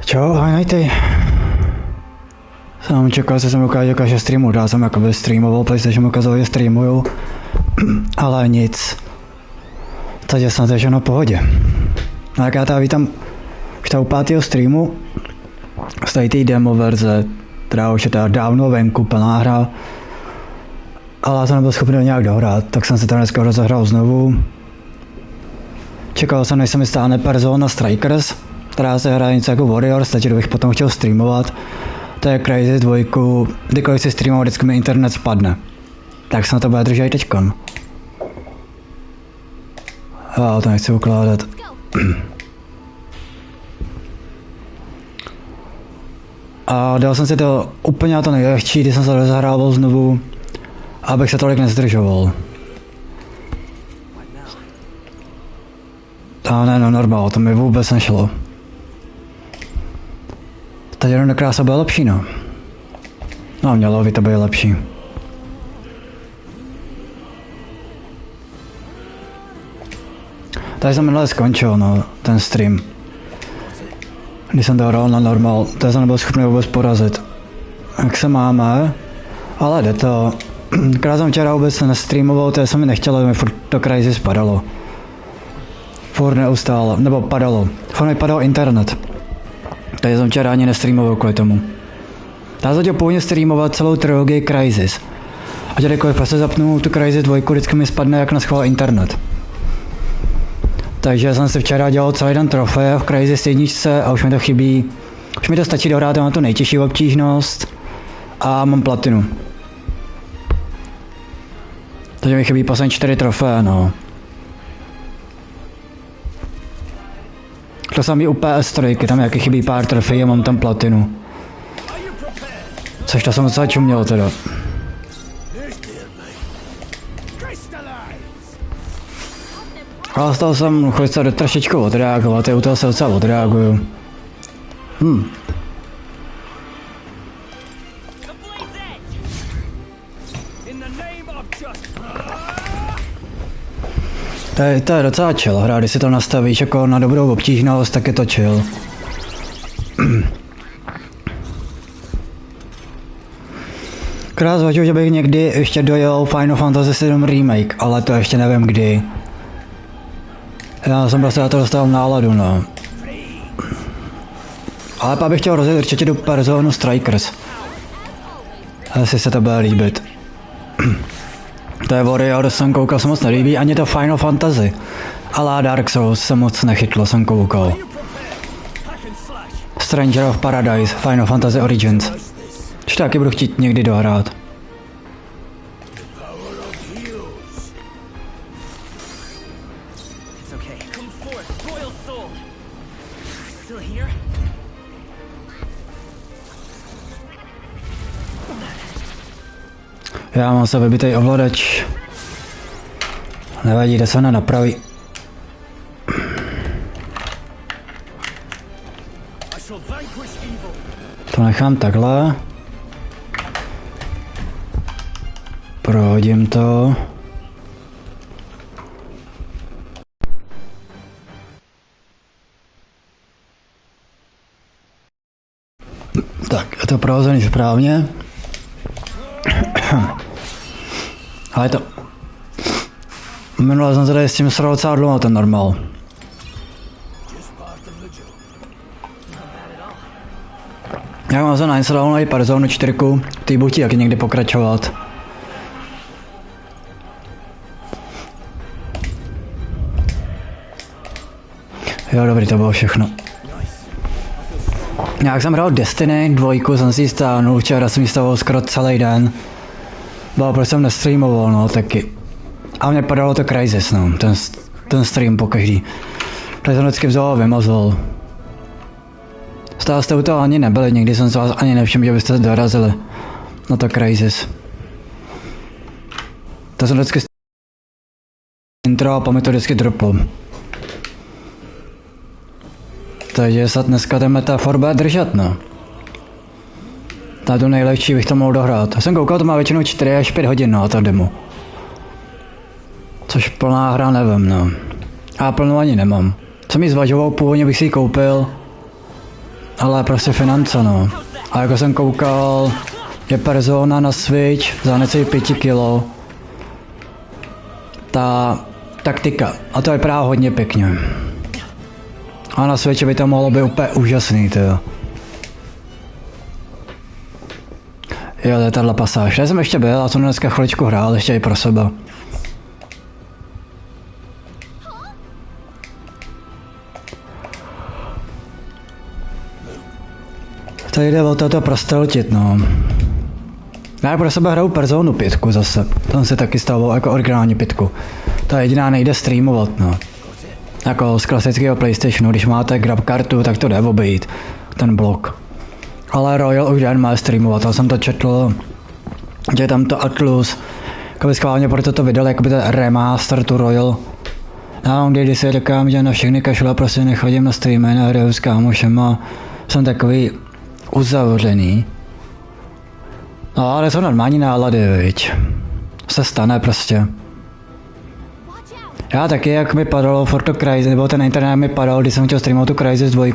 Čau, hajnajty. Jsem čekal, že jsem ukázal, že streamu. Dál jsem jakoby streamoval, protože jsem ukázal, že streamuju. Ale nic. Teď je snad všechno v pohodě. No jak já tady vítám už u 5. streamu. Stojí té demo verze, která už je teda dávno venku, plná hra. Ale já jsem nebyl schopný nějak dohrát, tak jsem se tam dneska rozehrál znovu. Čekal jsem, než se mi stáhne Persona Strikers, která se hraje něco jako Warriors, takže bych potom chtěl streamovat. To je Crazy 2, kdykoliv si streamoval, vždycky mi internet spadne. Tak se na to bude držet teďkon. Já to nechci ukládat. A dal jsem si to úplně na to nejlehčí, když jsem se rozehrával znovu, abych se tolik nezdržoval. A ne, no normál, to mi vůbec nešlo. Teď jenom krása byla lepší, no. No, mělo by to být lepší. Tady jsem minule skončil, no, ten stream. Když jsem to hrál na normál, to jsem nebyl schopný vůbec porazit. Jak se máme? Ale jde to. Když jsem včera vůbec nestreamoval, to se mi nechtělo, mi furt to Crazy spadalo. Furt neustále, nebo padalo. Furt mi padal internet. Takže jsem včera ani nestreamoval kvůli tomu. Já jsem chtěl původně streamovat celou trilogii Crysis. A kdykoliv prostě zapnu tu Crysis 2, vždycky mi spadne jak na schvál internet. Takže jsem si včera dělal celý den trofeje v Crysis 1 a už mi to chybí. Už mi to stačí dohrát na tu nejtěžší obtížnost. A mám platinu. Takže mi chybí poslední 4 trofeje, no. To samý u PS3, tam jaký chybí pár trofejí a mám tam platinu. Což to jsem docela čuměl teda. Ale z toho jsem chuť se trošičku odreagovat, u toho se docela odreaguju. To je docela chill hra, když si to nastavíš jako na dobrou obtížnost, tak je to chill. Krát zvažuji, že bych někdy ještě dojel Final Fantasy 7 Remake, ale to ještě nevím kdy. Já jsem prostě na to dostal náladu, no. Ale pak bych chtěl rozjet určitě do Personu Strikers. Jestli se to bude líbit. To je Warrior, jsem koukal, se moc nelíbí, ani to Final Fantasy. Ale Dark Souls se moc nechytlo, jsem koukal. Stranger of Paradise, Final Fantasy Origins. Či taky budu chtít někdy dohrát. Já mám se vybitej ovladač. Nevadí, jde se na napraví. To nechám takhle. Prohodím to. Tak, je to prohozený správně. Ale to... Minule jsem tady s tím sral docela dlouho ten normál. Já mám se nainstalovaný Personu 4, ty budu chtít taky někdy pokračovat. Jo, dobrý, to bylo všechno. Jak jsem hrál Destiny 2, jsem si ji stáhnul, včera jsem ji stavoval skoro celý den. Bylo, protože jsem nestreamoval, no, taky. A mě padalo to Crysis, no, ten stream pokaždý. Tak jsem vždycky vzal a vymazal. Stále jste u toho ani nebyli, nikdy jsem se vás ani nevšiml, že byste dorazili na to Crysis. To jsem vždycky intro a mi to vždycky dropl. Takže se dneska ten metafor bude držet, no. To nejlepší bych to mohl dohrát. Já jsem koukal, to má většinou 4 až 5 hodin, no, ta demo. Což plná hra nevím, no. A plnou ani nemám. Co mi zvažoval, původně bych si ji koupil. ale prostě finance, no. A jako jsem koukal, je Persona na Switch za necelých 5 kilo. Ta taktika, a to vypadá hodně pěkně. A na Switchi by to mohlo být úplně úžasný, tyjo. Jo, to je tahle pasáž. Já jsem ještě byl a jsem dneska chviličku hrál, ještě i pro sebe. Tady jde o to prosteltit, no. Já pro sebe hraju Personu 5 zase. Tam se taky stalo jako originální 5. Ta jediná nejde streamovat, no. Jako z klasického PlayStationu, když máte grab kartu, tak to jde obejít, ten blok. Ale Royal už jen má streamovat, já jsem to četl, že je tam to Atlus, jakoby schválně proto to vydal, jakoby ten remaster tu Royal. Já když si říkám, že na všechny kašle prostě nechodím na streamy, nehraju s kámošema, jsem takový uzavřený. No ale jsou normální nálady, viď. Se stane prostě. Já taky, jak mi padalo for to Crysis, nebo ten internet mi padal, když jsem chtěl streamovat tu Crysis 2.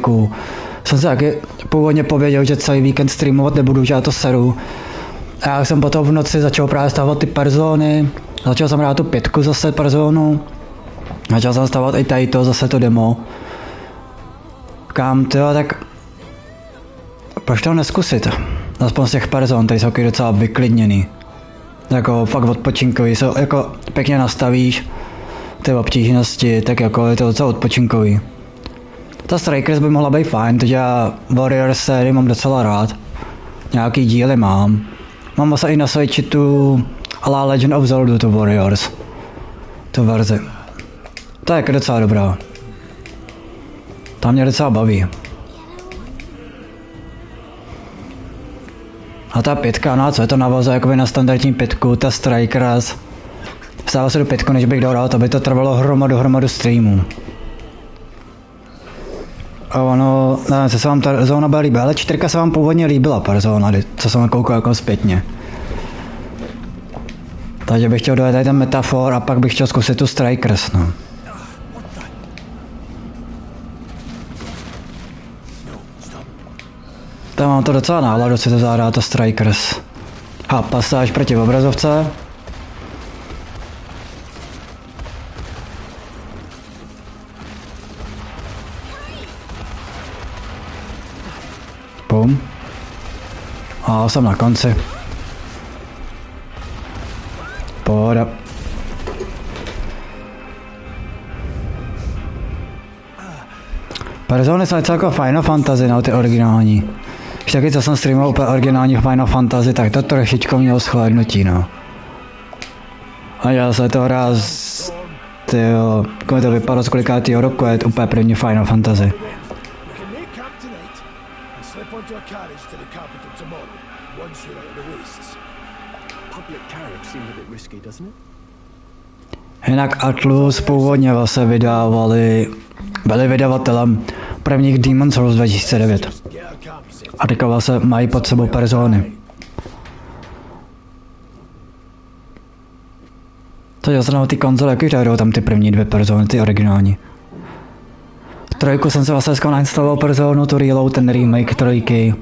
Jsem se taky původně pověděl, že celý víkend streamovat nebudu, že já to seru. A já jsem potom v noci začal právě stávat ty Persony, začal jsem hrát tu 5 zase Personu. Začal jsem stávat i tady to, zase to demo. Kam tyjo, tak proč to neskusit? Aspoň z těch Person, tady jsou taky docela vyklidněný. Jako fakt odpočinkový, jsou jako pěkně nastavíš ty obtížnosti, tak jako je to docela odpočinkový. Ta Strikers by mohla být fajn, protože já Warriors sérii mám docela rád. Nějaký díly mám. Mám zase i na Switchi tu ala Legend of Zelda, tu Warriors. Tu verzi. To je jako docela dobrá. Ta mě docela baví. A ta 5, no a co je to navazuje jakoby na standardní 5, ta Strikers. Vstával se do 5, než bych dohrál, to by to trvalo hromadu streamů. A ono, nevím, co se vám ta zóna byla líbila, ale 4 se vám původně líbila Persona, co jsem koukal jako zpětně. Takže bych chtěl dojet tady ten metafor a pak bych chtěl zkusit tu Strikers, no. Tam mám to docela náladu, si to zahrát to Strikers. A pasáž proti obrazovce. Pum. A jsem na konci. Pohoda. Persony jsou něco jako Final Fantasy, no, ty originální. Když taky, co jsem streamoval úplně originální Final Fantasy, tak to trošičku mělo shlédnutí, no. A já se to hrál z... tyjo, komu to vypadlo z kolikátýho roku, je to úplně první Final Fantasy. Jinak Atlus původně vlastně byli vydavatelem prvních Demon's Souls 2009. A teďka vlastně mají pod sebou Persony. To je zrovna ty konzole, jaký hrajou tam ty první 2 Persony, ty originální. 3 jsem se vlastně nainstaloval Personu, tu Reload, ten remake 3.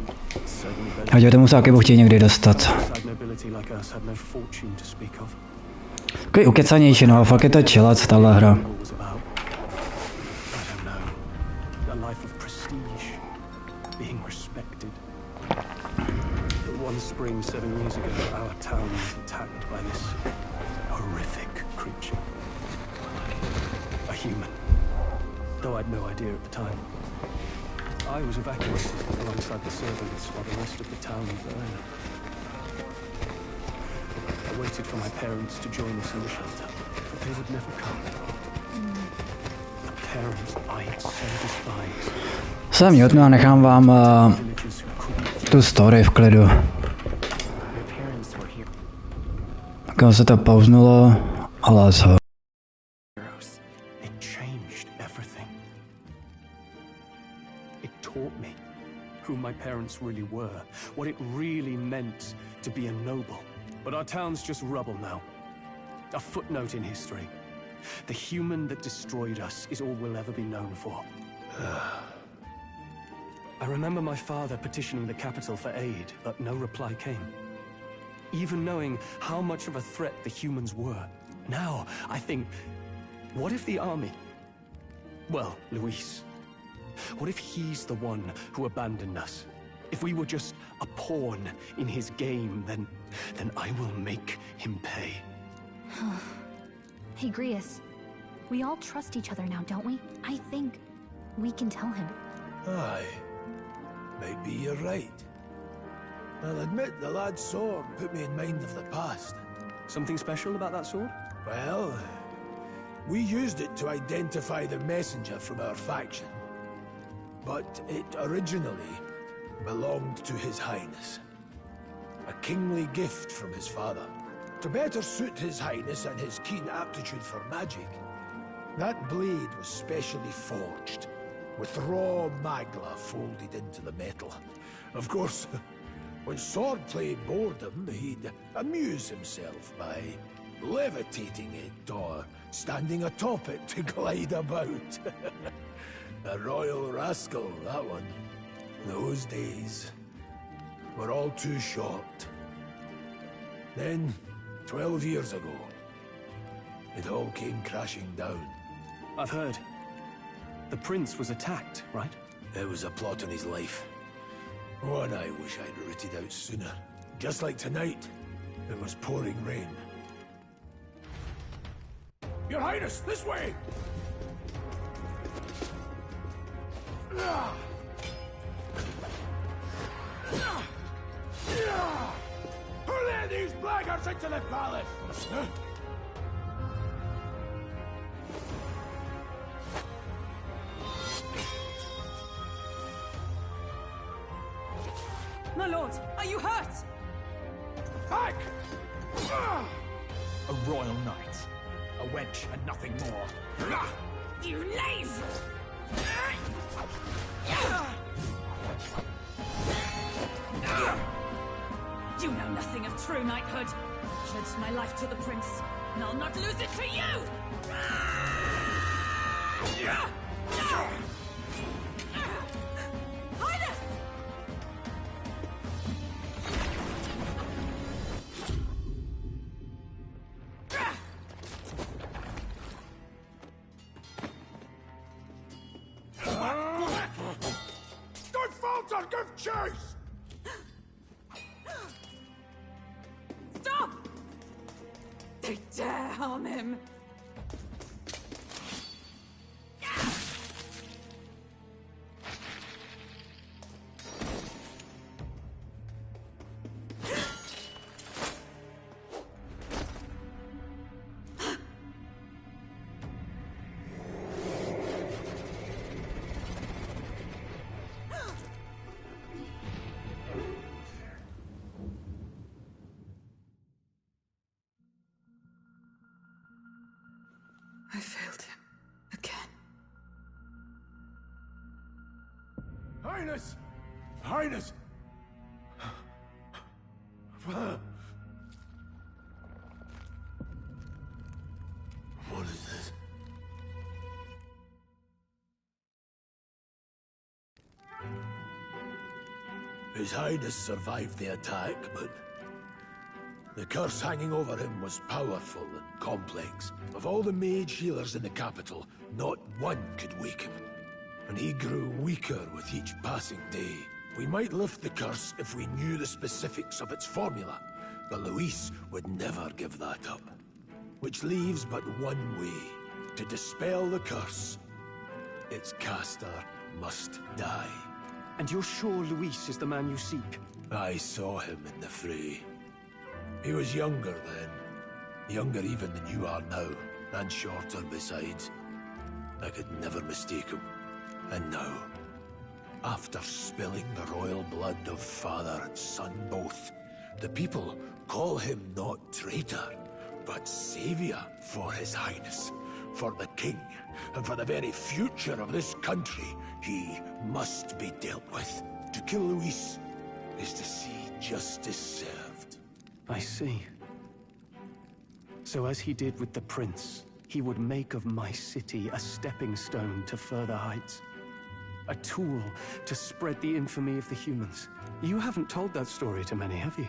A že tomu se taky budu chtít někdy dostat. Takový ukecanější, no, fakt je to chillec, tahle hra. Spring 7 years ago, our town was attacked by this horrific creature. A human. Though I'd no idea at the time. I was evacuated alongside the servants while the rest of the town burned. I waited for my parents to join us in the shelter, but they would never come. The parents I had so despised. Jsem Jutno a nechám vám tu story v klidu. Když se to pauznulo, ale co? It changed everything. It taught me who my parents really were, what it really meant to be a noble. But our town's just rubble now. A footnote in history. The human that destroyed us is all we'll ever be known for. I remember my father petitioning the capital for aid, but no reply came. Even knowing how much of a threat the humans were. Now, I think, what if the army... Well, Luis. What if he's the one who abandoned us? If we were just a pawn in his game, then I will make him pay. Hey, Grius. We all trust each other now, don't we? I think we can tell him. Aye. Maybe you're right. I'll admit the lad's sword put me in mind of the past. Something special about that sword? Well, we used it to identify the messenger from our faction. But it originally belonged to His Highness. A kingly gift from his father. To better suit His Highness and his keen aptitude for magic, that blade was specially forged, with raw magla folded into the metal. Of course, when swordplay bored him, he'd amuse himself by levitating it or standing atop it to glide about. A royal rascal, that one. Those days were all too short. Then, 12 years ago, it all came crashing down. I've heard. The prince was attacked, right? It was a plot on his life. One I wish I'd rooted out sooner. Just like tonight, it was pouring rain. Your Highness, this way! Who let these blackguards into the palace? My lord, are you hurt? Back! A royal knight. A wench and nothing more. You knave! You know nothing of true knighthood. Pledged my life to the prince, and I'll not lose it to you! Highness! Don't falter! Give chase! Stop! They dare harm him! I failed him. Again. Highness! Highness! What is this? His Highness survived the attack, but the curse hanging over him was powerful and complex. Of all the mage healers in the capital, not one could wake him. And he grew weaker with each passing day. We might lift the curse if we knew the specifics of its formula, but Luis would never give that up. Which leaves but one way to dispel the curse. Its caster must die. And you're sure Luis is the man you seek? I saw him in the fray. He was younger then. Younger even than you are now, and shorter besides. I could never mistake him. And now, after spilling the royal blood of father and son both, the people call him not traitor, but savior for His Highness. For the king, and for the very future of this country, he must be dealt with. To kill Luis is to see justice served. I see. So as he did with the prince, he would make of my city a stepping stone to further heights. A tool to spread the infamy of the humans. You haven't told that story to many, have you?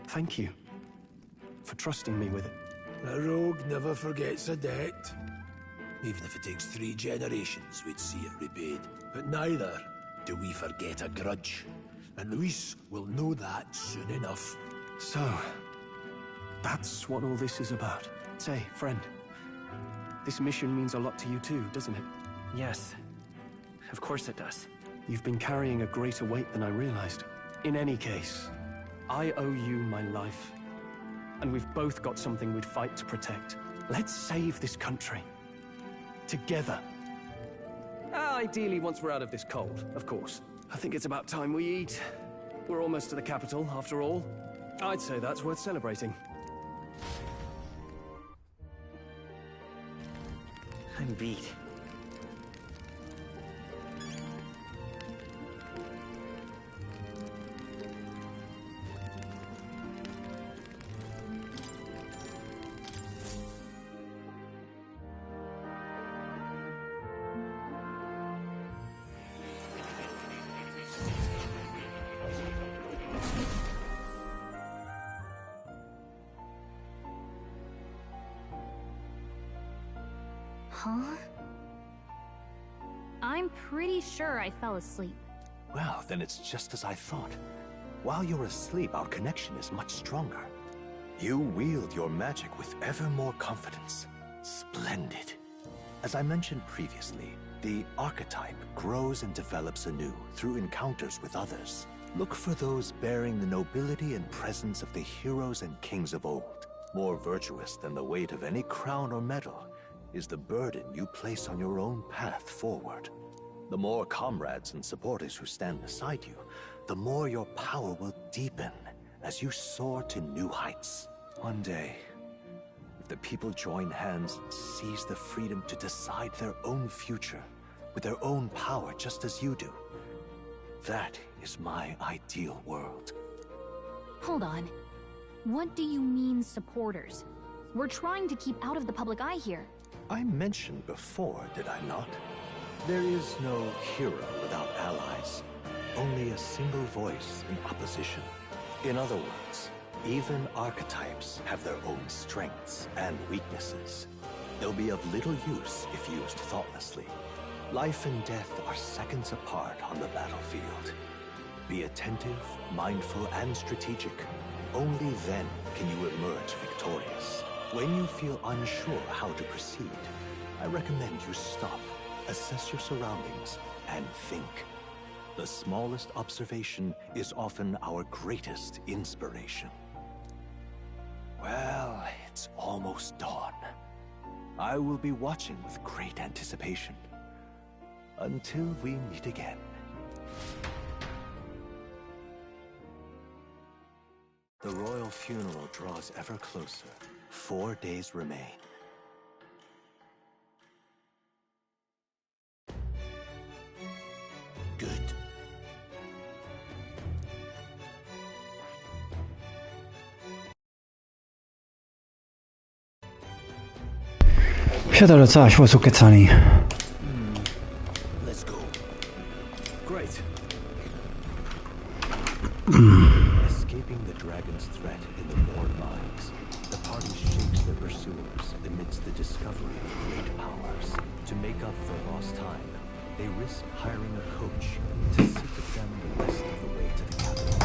Thank you for trusting me with it. A rogue never forgets a debt. Even if it takes 3 generations, we'd see it repaid. But neither do we forget a grudge. And Luis will know that soon enough. So, that's what all this is about. Say, friend, this mission means a lot to you too, doesn't it? Yes. Of course it does. You've been carrying a greater weight than I realized. In any case, I owe you my life. And we've both got something we'd fight to protect. Let's save this country. Together. Ideally, once we're out of this cold, of course. I think it's about time we eat. We're almost to the capital, after all. I'd say that's worth celebrating. I'm beat. Huh? I'm pretty sure I fell asleep. Well, then it's just as I thought. While you're asleep, our connection is much stronger. You wield your magic with ever more confidence. Splendid. As I mentioned previously, the archetype grows and develops anew through encounters with others. Look for those bearing the nobility and presence of the heroes and kings of old. More virtuous than the weight of any crown or medal is the burden you place on your own path forward. The more comrades and supporters who stand beside you, the more your power will deepen as you soar to new heights. One day, if the people join hands and seize the freedom to decide their own future with their own power just as you do, that is my ideal world. Hold on. What do you mean, supporters? We're trying to keep out of the public eye here. I mentioned before, did I not? There is no hero without allies. Only a single voice in opposition. In other words, even archetypes have their own strengths and weaknesses. They'll be of little use if used thoughtlessly. Life and death are seconds apart on the battlefield. Be attentive, mindful, and strategic. Only then can you emerge victorious. When you feel unsure how to proceed, I recommend you stop, assess your surroundings, and think. The smallest observation is often our greatest inspiration. Well, it's almost dawn. I will be watching with great anticipation. Until we meet again. The royal funeral draws ever closer. 4 days remain. Good. Už je to docela švoc ukecaný. Let's go. Great. Escaping the dragon's threat in the Nord mines, the party shakes their pursuers amidst the discovery of great powers. To make up for lost time, they risk hiring a coach to sit with them the rest of the way to the capital.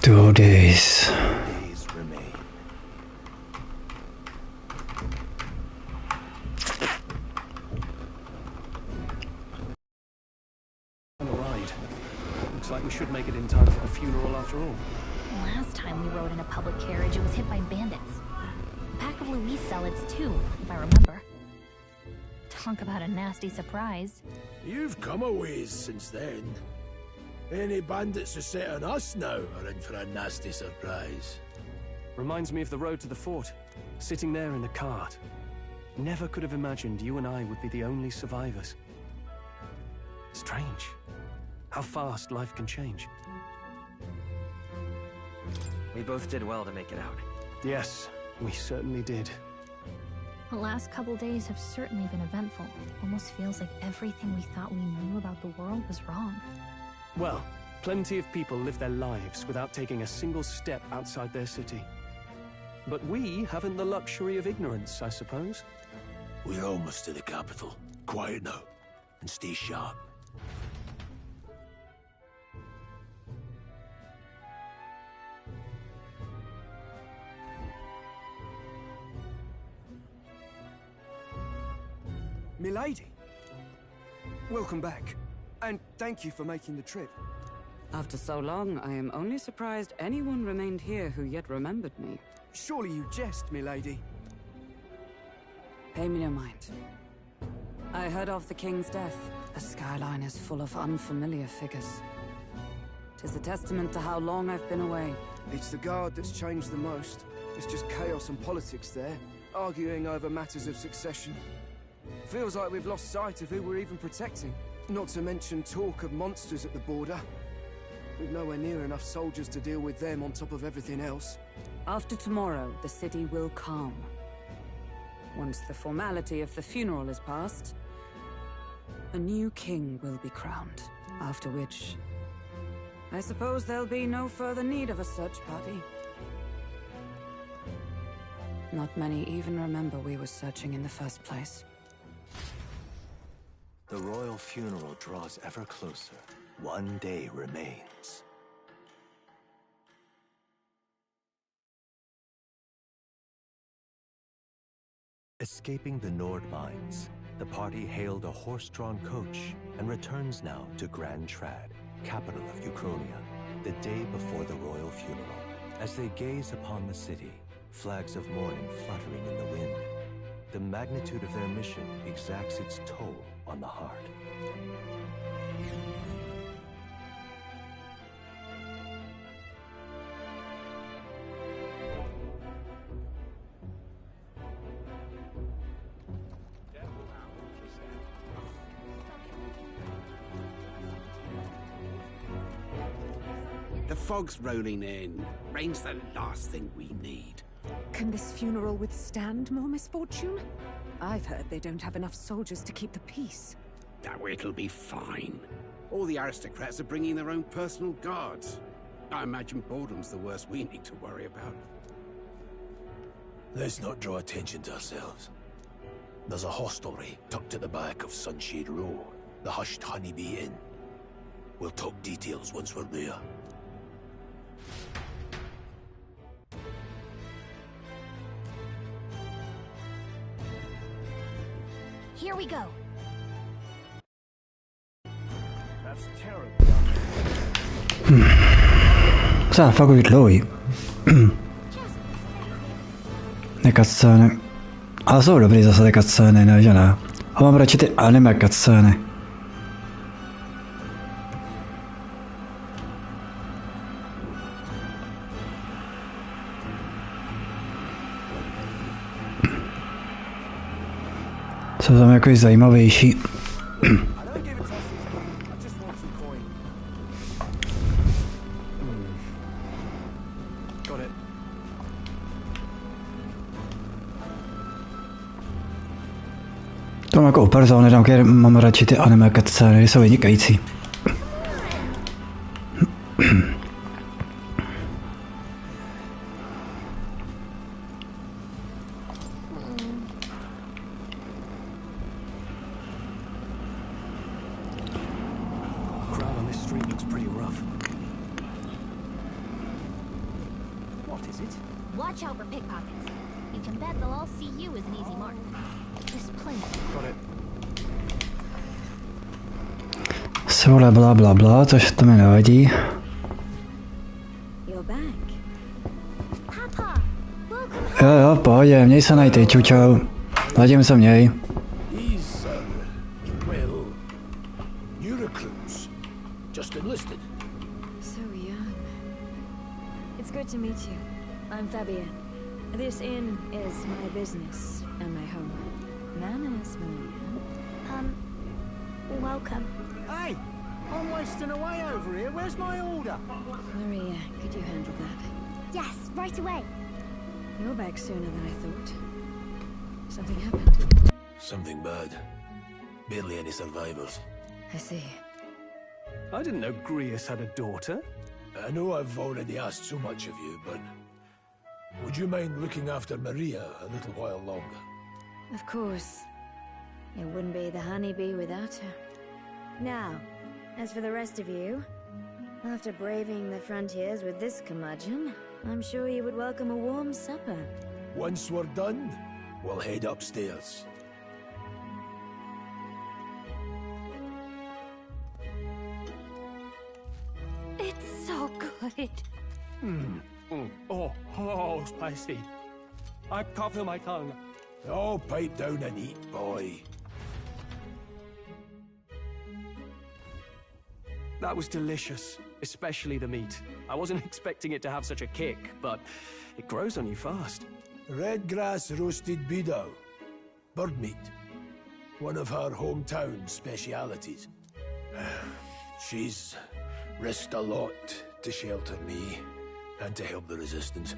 2 days. Days remain. On a ride. Looks like we should make it in time for the funeral after all. Last time we rode in a public carriage, it was hit by bandits. A pack of Luis zealots too, if I remember. Talk about a nasty surprise. You've come a ways since then. Any bandits who set on us now are in for a nasty surprise. Reminds me of the road to the fort. Sitting there in the cart. Never could have imagined you and I would be the only survivors. Strange. How fast life can change. We both did well to make it out. Yes, we certainly did. The last couple days have certainly been eventful. Almost feels like everything we thought we knew about the world was wrong. Well, plenty of people live their lives without taking a single step outside their city. But we haven't the luxury of ignorance, I suppose. We're almost to the capital. Quiet now, and stay sharp. Milady! Welcome back, and thank you for making the trip. After so long, I am only surprised anyone remained here who yet remembered me. Surely you jest, milady. Pay me no mind. I heard of the king's death. The skyline is full of unfamiliar figures. 'Tis a testament to how long I've been away. It's the guard that's changed the most. It's just chaos and politics there, arguing over matters of succession. Feels like we've lost sight of who we're even protecting. Not to mention talk of monsters at the border. We've nowhere near enough soldiers to deal with them on top of everything else. After tomorrow, the city will calm. Once the formality of the funeral is past, a new king will be crowned. After which, I suppose there'll be no further need of a search party. Not many even remember we were searching in the first place. The royal funeral draws ever closer. One day remains. Escaping the Nord mines, the party hailed a horse-drawn coach and returns now to Grand Trad, capital of Uchronia, the day before the royal funeral. As they gaze upon the city, flags of mourning fluttering in the wind, the magnitude of their mission exacts its toll on the heart. The fog's rolling in. Rain's the last thing we need. Can this funeral withstand more misfortune? I've heard they don't have enough soldiers to keep the peace. Oh, it'll be fine. All the aristocrats are bringing their own personal guards. I imagine boredom's the worst we need to worry about. Let's not draw attention to ourselves. There's a hostelry tucked at the back of Sunshade Row, the hushed Honeybee Inn. We'll talk details once we're there. Here we go. That's terrible. Fakt už dlouhý. Ty cutscény. Ale jsou dobrý zase ty cutscény, ne, že ne? A mám radši ty anime cutscény. Jsou tam jako zajímavější. To mám jako u Persony, tam mám radši ty anime cutscény, jsou vynikající. Watch out for pickpockets. You can bet they'll all see you as an easy mark. Just plenty. Got it. Sole bla bla bla, což to mi nevadí. Jo, pohodě, měj se najty, čau čau. Hladím se měj. Well, new recruits. Just enlisted. So young. It's good to meet you. I'm Fabienne. This inn is my business and my home. Manners, Maria. Welcome. Hey! I'm wasting away over here. Where's my order? Maria, could you handle that? Yes, right away. You're back sooner than I thought. Something happened. Something bad. Barely any survivors. I see. I didn't know Grius had a daughter. I know I've already asked so much of you, but would you mind looking after Maria a little while longer? Of course. It wouldn't be the honeybee without her. Now, as for the rest of you, after braving the frontiers with this curmudgeon, I'm sure you would welcome a warm supper. Once we're done, we'll head upstairs. It's so good. Oh, spicy. I can't feel my tongue. Oh, pipe down and eat, boy. That was delicious, especially the meat. I wasn't expecting it to have such a kick, but it grows on you fast. Red grass roasted beedou. Bird meat. One of her hometown specialities. She's risked a lot to shelter me and to help the resistance.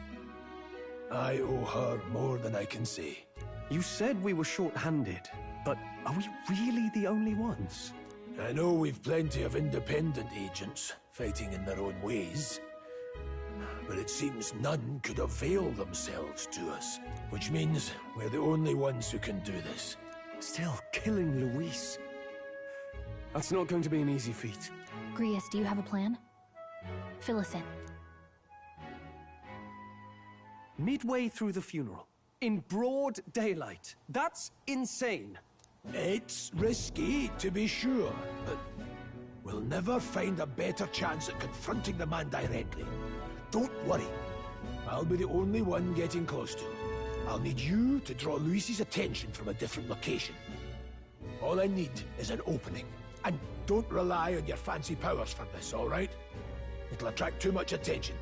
I owe her more than I can say. You said we were short-handed, but are we really the only ones? I know we've plenty of independent agents fighting in their own ways, but it seems none could avail themselves to us, which means we're the only ones who can do this. Still, killing Luis. That's not going to be an easy feat. Grius, do you have a plan? Fill us in. Midway through the funeral, in broad daylight. That's insane. It's risky, to be sure, but we'll never find a better chance at confronting the man directly. Don't worry. I'll be the only one getting close to him. I'll need you to draw Luis's attention from a different location. All I need is an opening. And don't rely on your fancy powers for this, all right? It'll attract too much attention.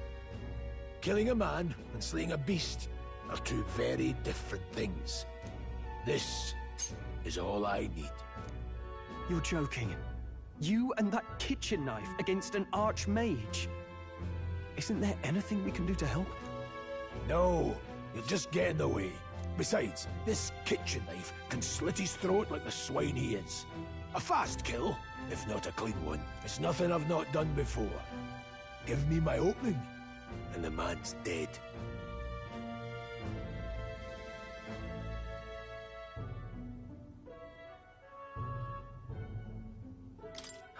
Killing a man and slaying a beast are two very different things. This is all I need. You're joking. You and that kitchen knife against an archmage. Isn't there anything we can do to help? No, you'll just get in the way. Besides, this kitchen knife can slit his throat like the swine he is. A fast kill, if not a clean one. It's nothing I've not done before. Give me my opening, and the man's dead.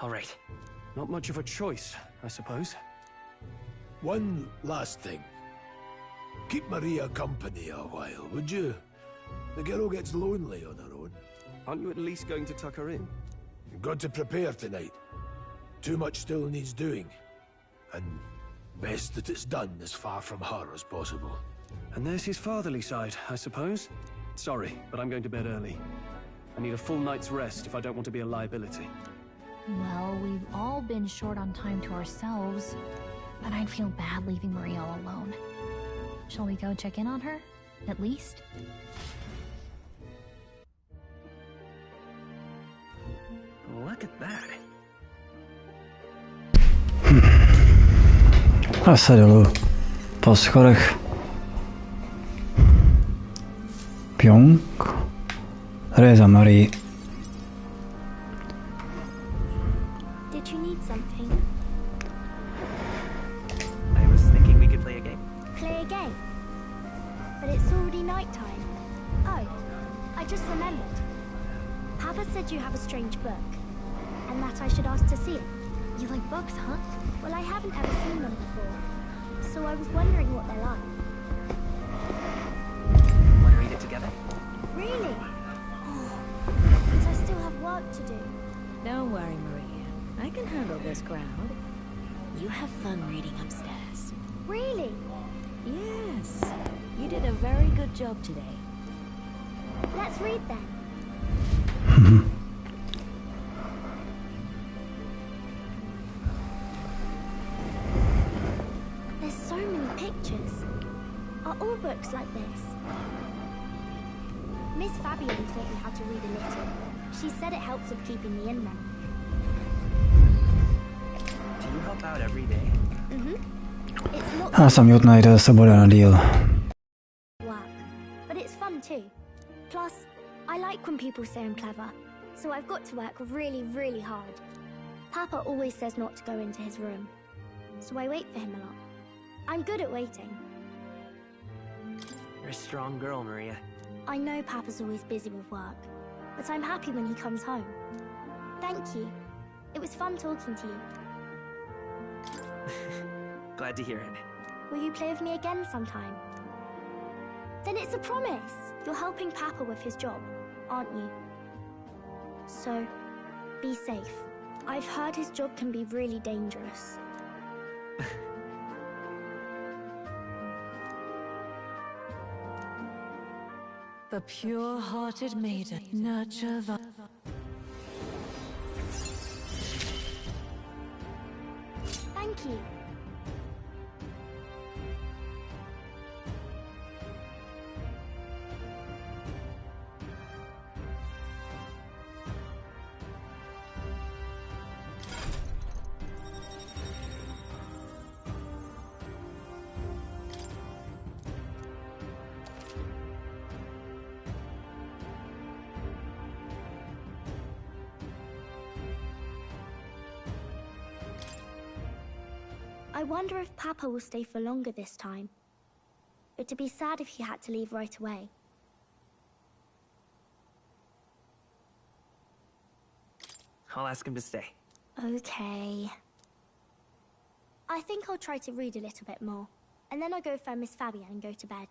All right. Not much of a choice, I suppose. One last thing. Keep Maria company a while, would you? The girl gets lonely on her own. Aren't you at least going to tuck her in? You've got to prepare tonight. Too much still needs doing. And best that it's done as far from her as possible. And there's his fatherly side, I suppose. Sorry, but I'm going to bed early. I need a full night's rest if I don't want to be a liability. Well, we've all been short on time to ourselves, but I'd feel bad leaving Maria all alone. Shall we go check in on her, at least? Look at that. Zase dolů. Po schodech. Pionk. Reza Marie. Did you need something? I was thinking we could play a game. Play a game? But it's already nighttime. Oh, I just remembered. Papa said you have a strange book, and that I should ask to see it. You like books, huh? Well, I haven't ever seen them before, so I was wondering what they're like. Want to read it together? Really? Oh, but I still have work to do. Don't worry, Maria. I can handle this crowd. You have fun reading upstairs. Really? Yes. You did a very good job today. Let's read then. There's so many pictures. Are all books like this? Miss Fabian taught me how to read a little. She said it helps with keeping me in them. Do you help out every day? It's not Já jsem Jutna, jde zase bude na díl. like when people say I'm clever, so I've got to work really, really hard. Papa always says not to go into his room, so I wait for him a lot. I'm good at waiting. You're a strong girl, Maria. I know Papa's always busy with work, but I'm happy when he comes home. Thank you. It was fun talking to you. Glad to hear it. Will you play with me again sometime? Then it's a promise. You're helping Papa with his job, aren't you? So, be safe. I've heard his job can be really dangerous. The pure-hearted maiden nurture the... Thank you. I wonder if Papa will stay for longer this time. It'd be sad if he had to leave right away. I'll ask him to stay. Okay. I think I'll try to read a little bit more, and then I'll go find Miss Fabian and go to bed.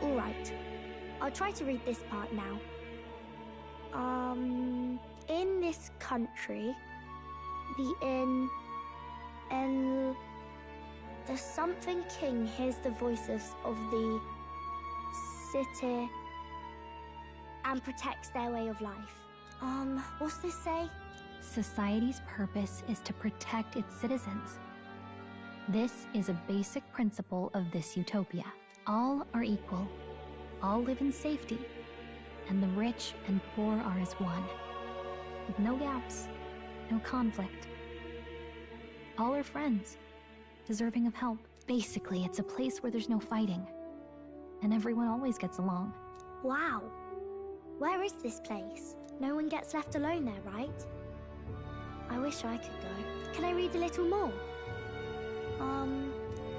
All right. I'll try to read this part now. In this country, the something king hears the voices of the city and protects their way of life. What's this say? Society's purpose is to protect its citizens. This is a basic principle of this utopia. All are equal. All live in safety, and the rich and poor are as one, with no gaps, no conflict. All are friends, deserving of help. Basically, it's a place where there's no fighting, and everyone always gets along. Wow. Where is this place? No one gets left alone there, right? I wish I could go. Can I read a little more?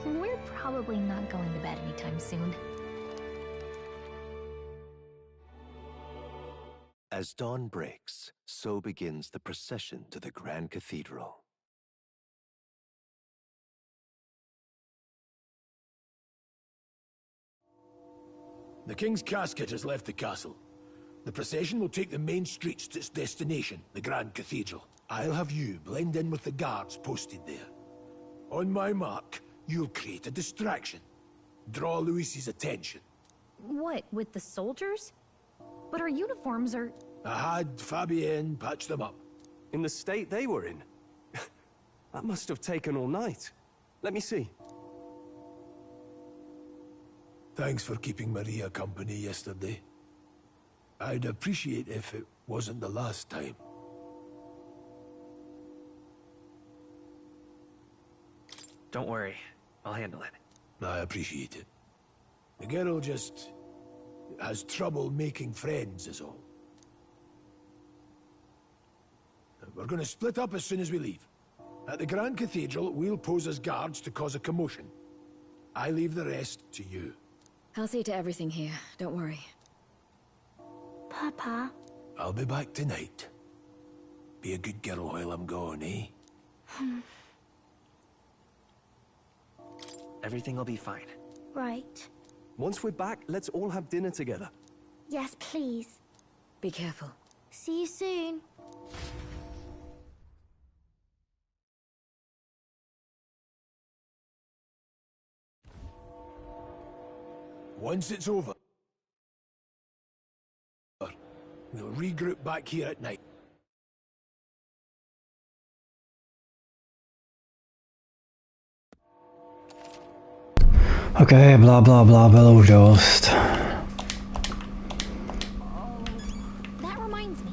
We're probably not going to bed anytime soon. As dawn breaks, so begins the procession to the Grand Cathedral. The King's casket has left the castle. The procession will take the main streets to its destination, the Grand Cathedral. I'll have you blend in with the guards posted there. On my mark, you'll create a distraction. Draw Luis's attention. What, with the soldiers? But our uniforms are... I had Fabienne patch them up. In the state they were in? That must have taken all night. Let me see. Thanks for keeping Maria company yesterday. I'd appreciate if it wasn't the last time. Don't worry. I'll handle it. I appreciate it. The girl just has trouble making friends is all. We're going to split up as soon as we leave. At the Grand Cathedral, we'll pose as guards to cause a commotion. I leave the rest to you. I'll see to everything here, don't worry. Papa? I'll be back tonight. Be a good girl while I'm gone, eh? Everything will be fine. Right. Once we're back, let's all have dinner together. Yes, please. Be careful. See you soon. Once it's over, we'll regroup back here at night. Okay, bla bla bla, bylo už dost. That reminds me.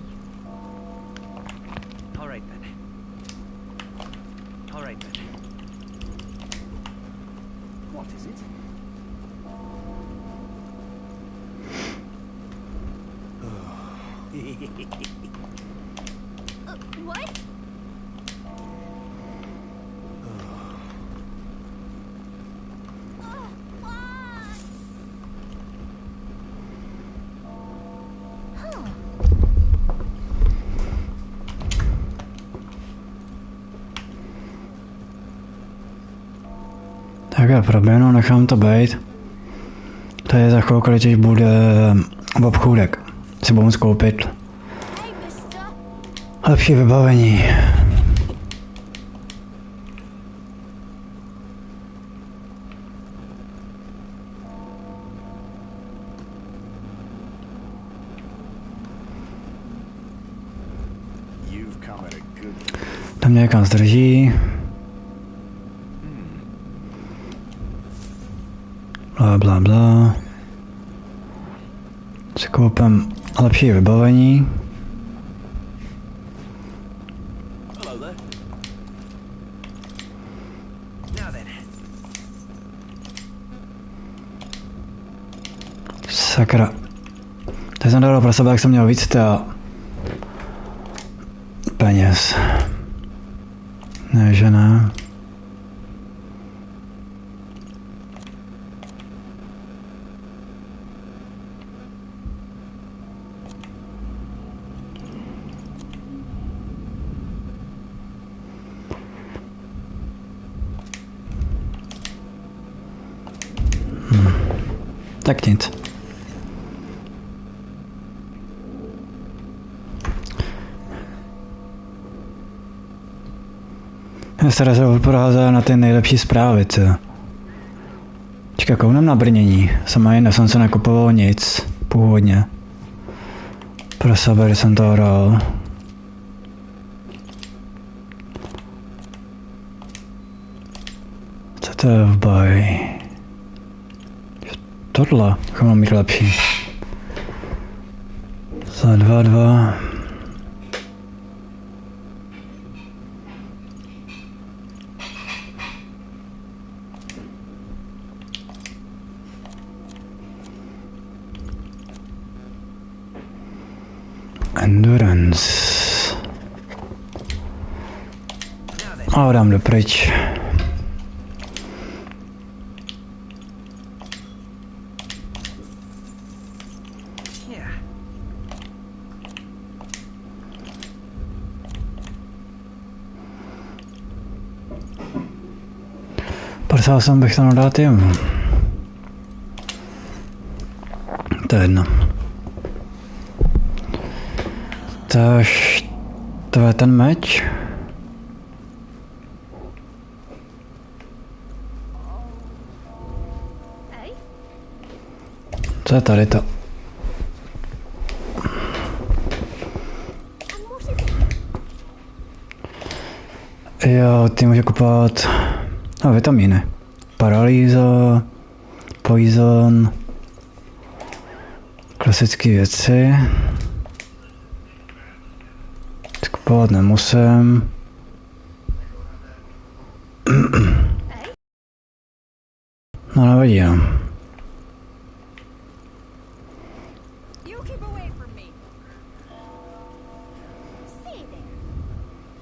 All right then. is it? What? Tak já proběhnu, nechám to být. To je za chvilku, když bude v obchůdek. Si budu skoupit lepší vybavení. Tam mě někam zdrží. Bla bla bla. Si koupím lepší vybavení. Sakra. Teď jsem dal pro sebe, jak jsem měl víc peněz. Ne, že ne. Tak nic. Já se proházel na ty nejlepší zprávy, co? Čeká, kouknem na brnění. Sama jsem se nekupoval nic, původně. Pro sebe, když jsem to hrál. Co to je v boji? Tohle, jak mám mít lepší. Za 2. Endurance. A dám do pryč. Prsal jsem, bych to dát jim. To je jedno. Tož to je ten meč. Co je tady to? Jo, ty můžu kupovat vitamíny. Paralýza, poison, klasické věci. Kupovat nemusím. No nevadí, no.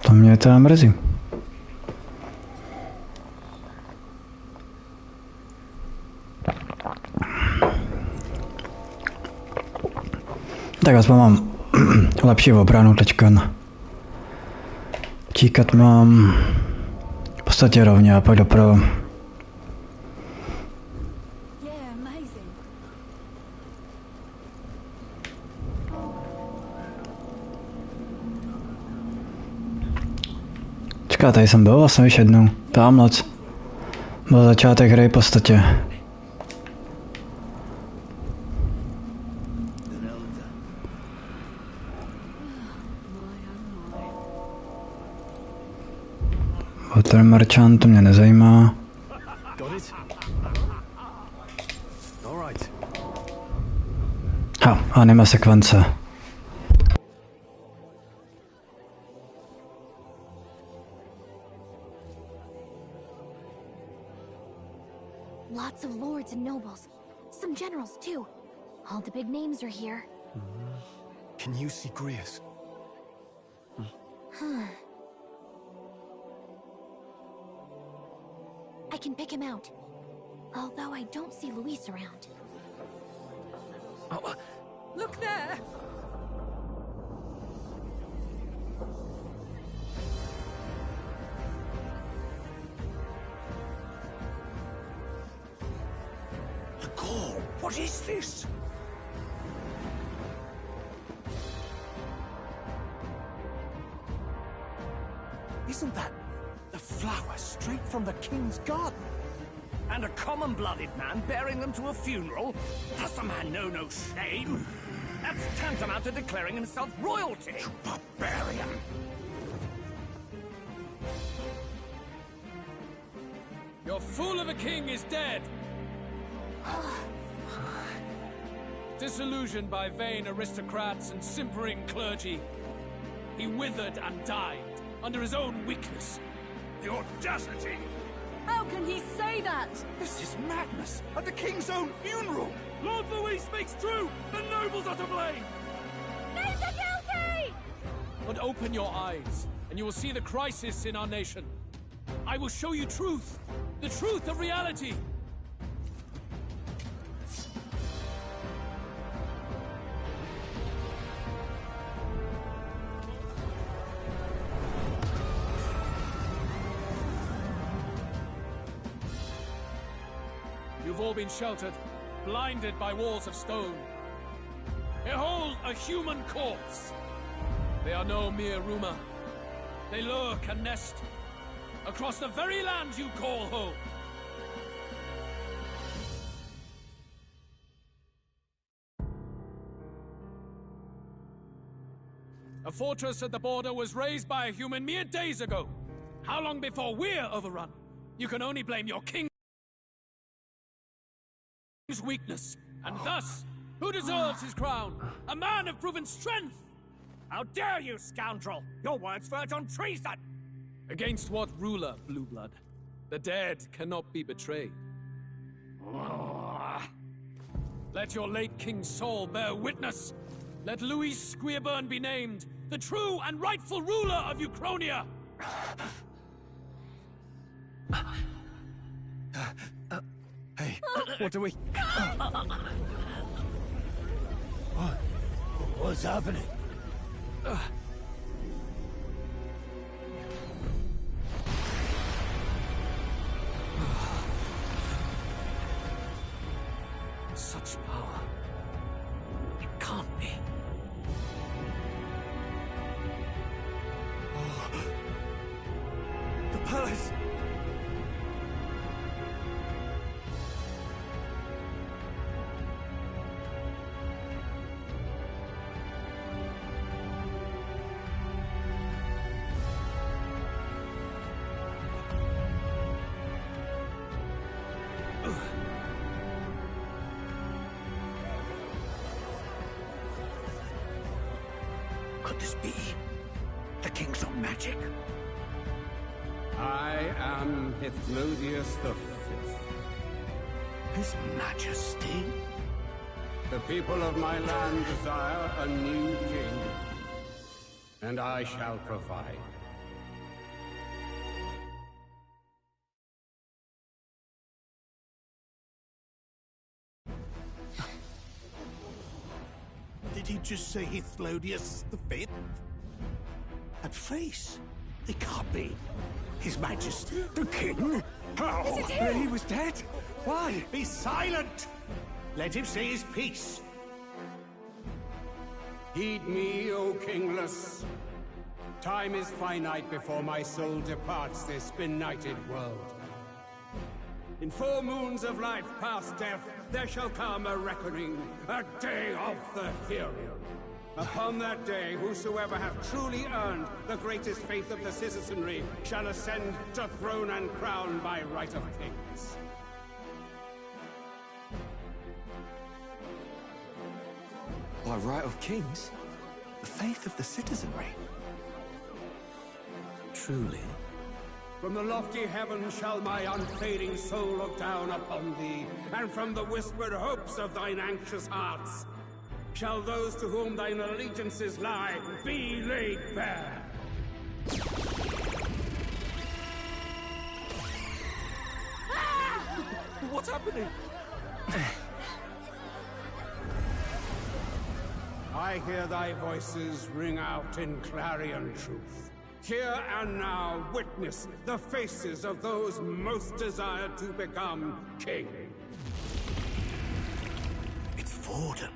To mě to mrzí. Tak aspoň mám lepší obranu teďka. Tíkat mám v podstatě rovně a pak doprava. Čeká, tady jsem byl vlastně už jednou. Tamhle. Byl začátek hry v podstatě. Water Merchant, to mě nezajímá. Anime sekvence. Lots of lords and nobles. Some generals, too. All the big names are here. Can you see Grius? I can pick him out. Although I don't see Luis around. Look there! The call! What is this? Isn't that the flower straight from the king's garden? And a common-blooded man bearing them to a funeral? Does the man know no shame? That's tantamount to declaring himself royalty. You barbarian! Your fool of a king is dead! Disillusioned by vain aristocrats and simpering clergy, he withered and died under his own weakness. The audacity! How can he say that? This is madness! At the king's own funeral! Lord Louis speaks true! The nobles are to blame! Names are guilty! But open your eyes, and you will see the crisis in our nation. I will show you truth! The truth of reality! You've all been sheltered, blinded by walls of stone. Behold a human corpse! They are no mere rumor. They lurk and nest across the very land you call home. A fortress at the border was raised by a human mere days ago. How long before we're overrun? You can only blame your king's weakness. And thus, who deserves his crown? A man of proven strength! How dare you, scoundrel! Your words verge on treason! Against what ruler, Blue Blood? The dead cannot be betrayed. Let your late king's soul bear witness. Let Louis Squeerburn be named the true and rightful ruler of Uchronia. Hey, what do we... What's happening? Such power. It can't be. The palace! Could this be the king's own magic? I am Hythlodius V. His Majesty? The people of my land desire a new king, and I shall provide. Did he just say Hythlodius V? That face? It can't be. His Majesty, the King? How? Is it him? He was dead? Why? Be silent! Let him say his piece. Heed me, O kingless. Time is finite before my soul departs this benighted world. In 4 moons of life past death, there shall come a reckoning, a day of the hero. Upon that day, whosoever hath truly earned the greatest faith of the citizenry shall ascend to throne and crown by right of kings. By right of kings? The faith of the citizenry? Truly? From the lofty heavens shall my unfading soul look down upon thee, and from the whispered hopes of thine anxious hearts shall those to whom thine allegiances lie be laid bare. What's happening? I hear thy voices ring out in clarion truth. Here and now witness the faces of those most desired to become king. It's Vorden.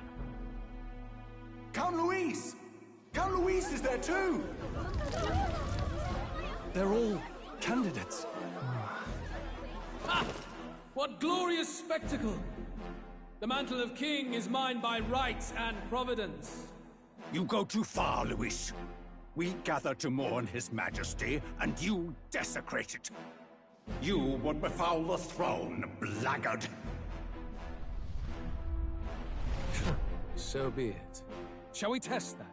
Count Louise! Count Louise is there too! They're all candidates. Ha! What glorious spectacle! The mantle of king is mine by right and providence. You go too far, Luis. We gather to mourn his majesty, and you desecrate it. You would befoul the throne, blackguard. So be it. Shall we test that?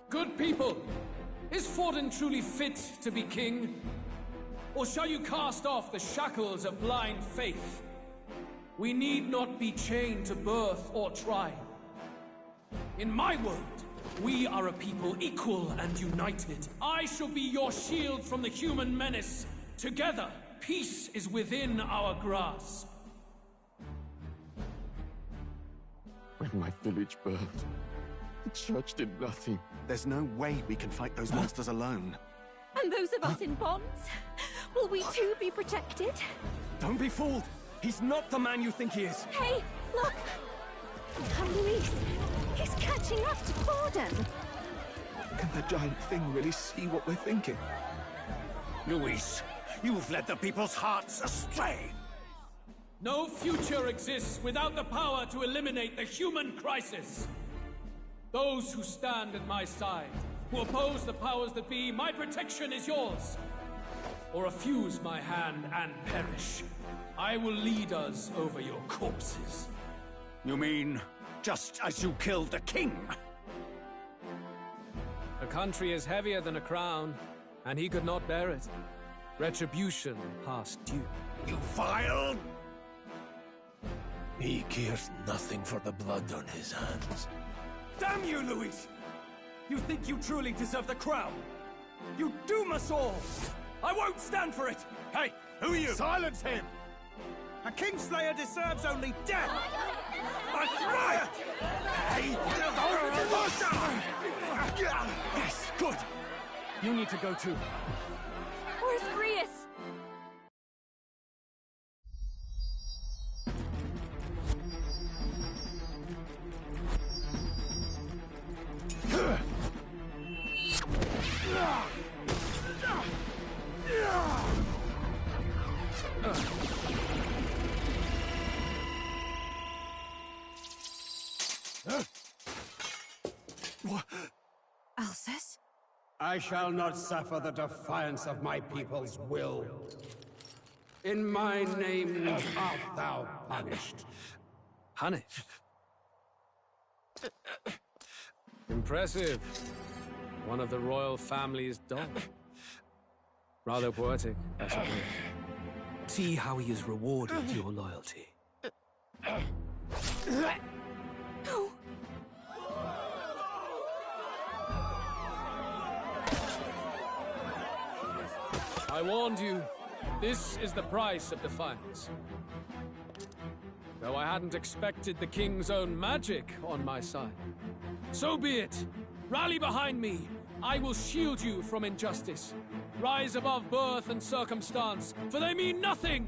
Good people, is Vorden truly fit to be king? Or shall you cast off the shackles of blind faith? We need not be chained to birth or tribe. In my world, we are a people equal and united. I shall be your shield from the human menace. Together, peace is within our grasp. When my village burned, the church did nothing. There's no way we can fight those monsters alone. And those of us in bonds? Will we too be protected? Don't be fooled! He's not the man you think he is! Hey, look! Come, Luis! He's catching up to Vorden! Can the giant thing really see what we're thinking? Luis, you've led the people's hearts astray! No future exists without the power to eliminate the human crisis! Those who stand at my side, who oppose the powers that be, my protection is yours! Or refuse my hand and perish. I will lead us over your corpses. You mean, just as you killed the king? A country is heavier than a crown, and he could not bear it. Retribution past due. You vile... He cares nothing for the blood on his hands. Damn you, Luis! You think you truly deserve the crown? You doom us all! I won't stand for it! Hey, who are you? Silence him! A Kingslayer deserves only death! That's right! Hey! Yes, good! You need to go too. Where's Grius? Alcest? I shall not suffer the defiance of my people's will. In my name art thou punished. Punished? Impressive. One of the royal family's dog. Rather poetic, I suppose. See how he has rewarded your loyalty. No. I warned you. This is the price of defiance. Though I hadn't expected the king's own magic on my side. So be it. Rally behind me. I will shield you from injustice. Rise above birth and circumstance, for they mean nothing!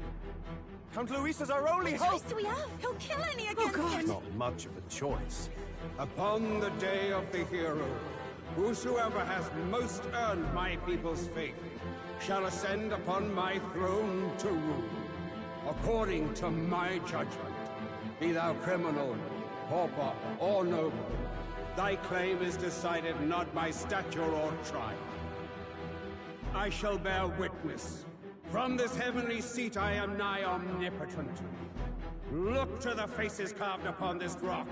Count Luis is our only What hope! choice do we have? He'll kill any against him! Not much of a choice. Upon the day of the hero, whosoever has most earned my people's faith shall ascend upon my throne to rule, according to my judgment. Be thou criminal, pauper, or noble, thy claim is decided not by stature or tribe. I shall bear witness. From this heavenly seat I am nigh omnipotent. Look to the faces carved upon this rock,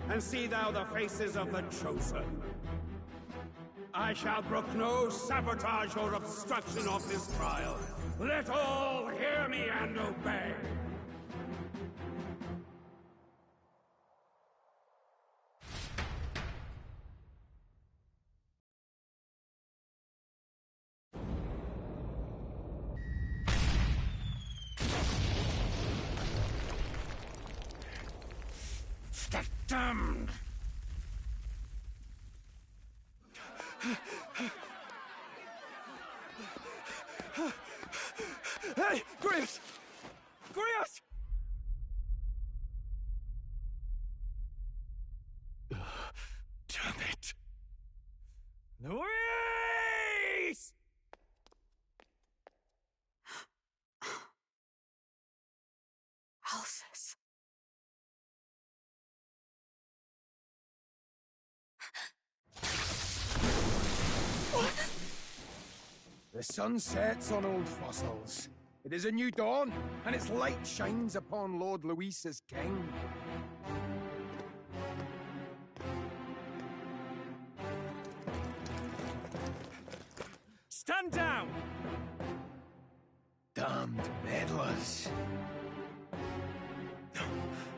and see thou the faces of the chosen. I shall brook no sabotage or obstruction of this trial. Let all hear me and obey. The damned! Hey, Grievous! Grievous! Damn it! Louise! Alphys. The sun sets on old fossils. It is a new dawn, and its light shines upon Lord Luis as king. Stand down! Damned meddlers.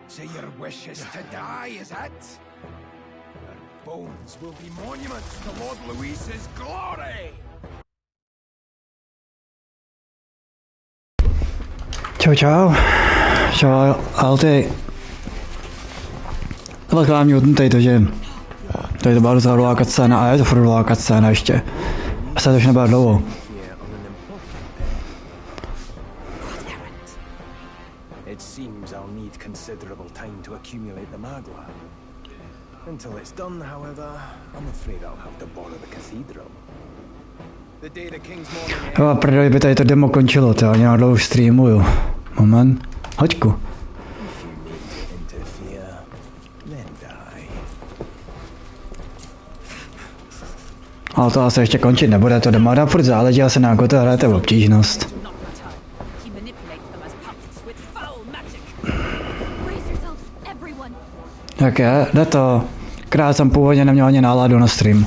So your wish is to die, is it? Your bones will be monuments to Lord Luis's glory! Čau, čau. Čau, Alty. Ale hlavně utnutej to, že tady to byla docela dlouhá cutscéna a je to furt dlouhá cutscéna ještě. Se to už nebylo dlouho. It seems I'll need considerable time to accumulate the magua. Until it's done, however, I'm afraid I'll have to borrow the cathedral. The day the king's morning. Jo, prdeli by tady to demo končilo, to ani náhodou už streamuju. Moment, hoďku. Ale to asi ještě končit nebude, to demo tam furt záleží asi na jako to hrajete v obtížnost. Jak je, jde to. Krát jsem původně neměl ani náladu na stream.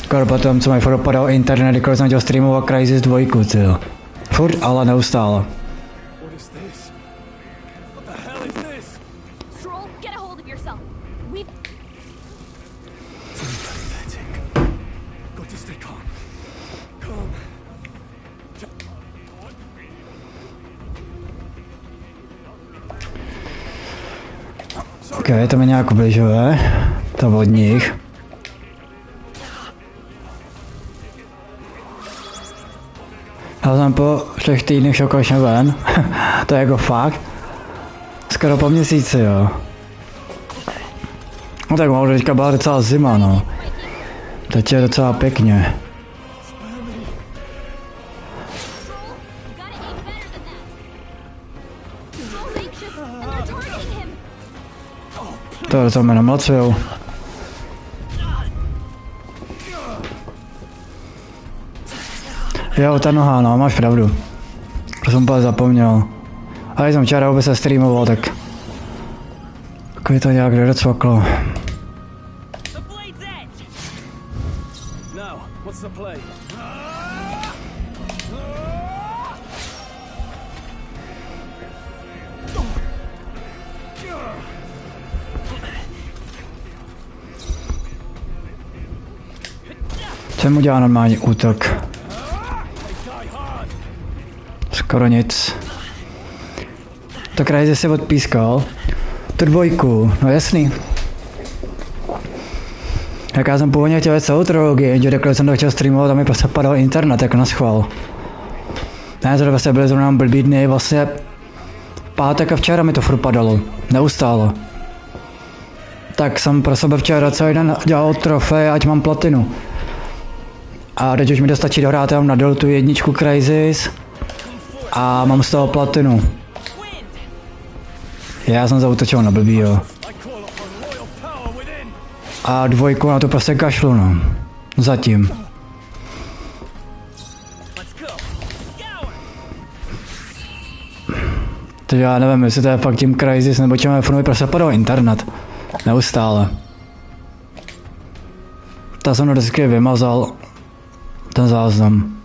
Skoro potom, co mi furt dopadal internet, když jsem chtěl streamovat Crysis 2, tyjo. Furt, ale neustále. Ok, to mi nějak ubližuje. To od nich. Já jsem po 4 týdnech šel konečně ven. To je jako fakt. Skoro po měsíci, jo. No tak mohlo, teďka byla docela zima, no. Teď je docela pěkně. To je docela mě namlacujou. Jo, ta noha, no, máš pravdu. To jsem úplně zapomněl. A když jsem včera vůbec se streamoval, tak... Takový to nějak docvaklo. Jsem udělal normální útok. Skoro nic. To Crysis si odpískal. Tu 2, no jasný. Jak já jsem původně chtěl celou trilogii, jenže když jsem to chtěl streamovat a mi prostě padal internet, jako na schvál. Ne, to vlastně byly zrovna blbý dny, vlastně pátek a včera mi to furt padalo. Neustále. Tak jsem pro sebe včera celý den dělal trofej, ať mám platinu. A teď už mi dostačí dohrát jenom na dolu tu 1 Crysis. A mám z toho platinu. Já jsem zaútočil na blbýho. A 2 na to prostě kašlu, no. Zatím. Takže já nevím, jestli to je fakt tím Crysis, nebo čemu mi prostě padal internet. Neustále. Ta jsem vždycky vymazal ten záznam.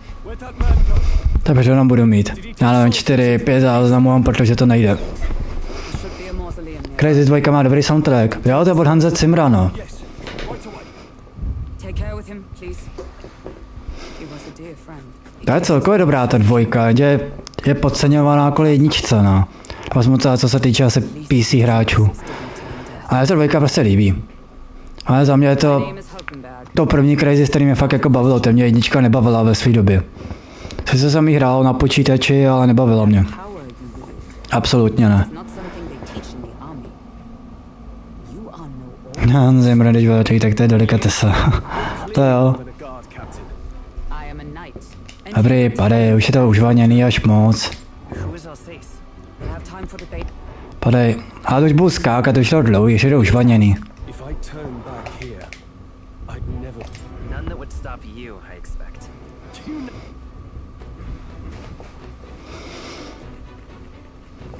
Takže jenom budu mít. Já nevím, 4, 5 záznamů, protože to nejde. Crazy 2 má dobrý soundtrack. Jo, to je od Hanse Zimmera, no. To je celkově dobrá ta 2, je podceňovaná kvůli 1, no. Vezmu to, co se týče asi PC hráčů. Ale ta 2 prostě líbí. Ale za mě je to první Crazy, s kterým mě fakt jako bavilo, to mě 1 nebavila ve své době. Sice jsem jí hrál na počítači, ale nebavila mě. Absolutně ne. Zimmer, když velčí, tak to je delikatesa. To jo. Dobrý, padej, už je to užvaněný až moc. Padej, ale to už budu skákat, to už je dlouhý, už je to užvaněný.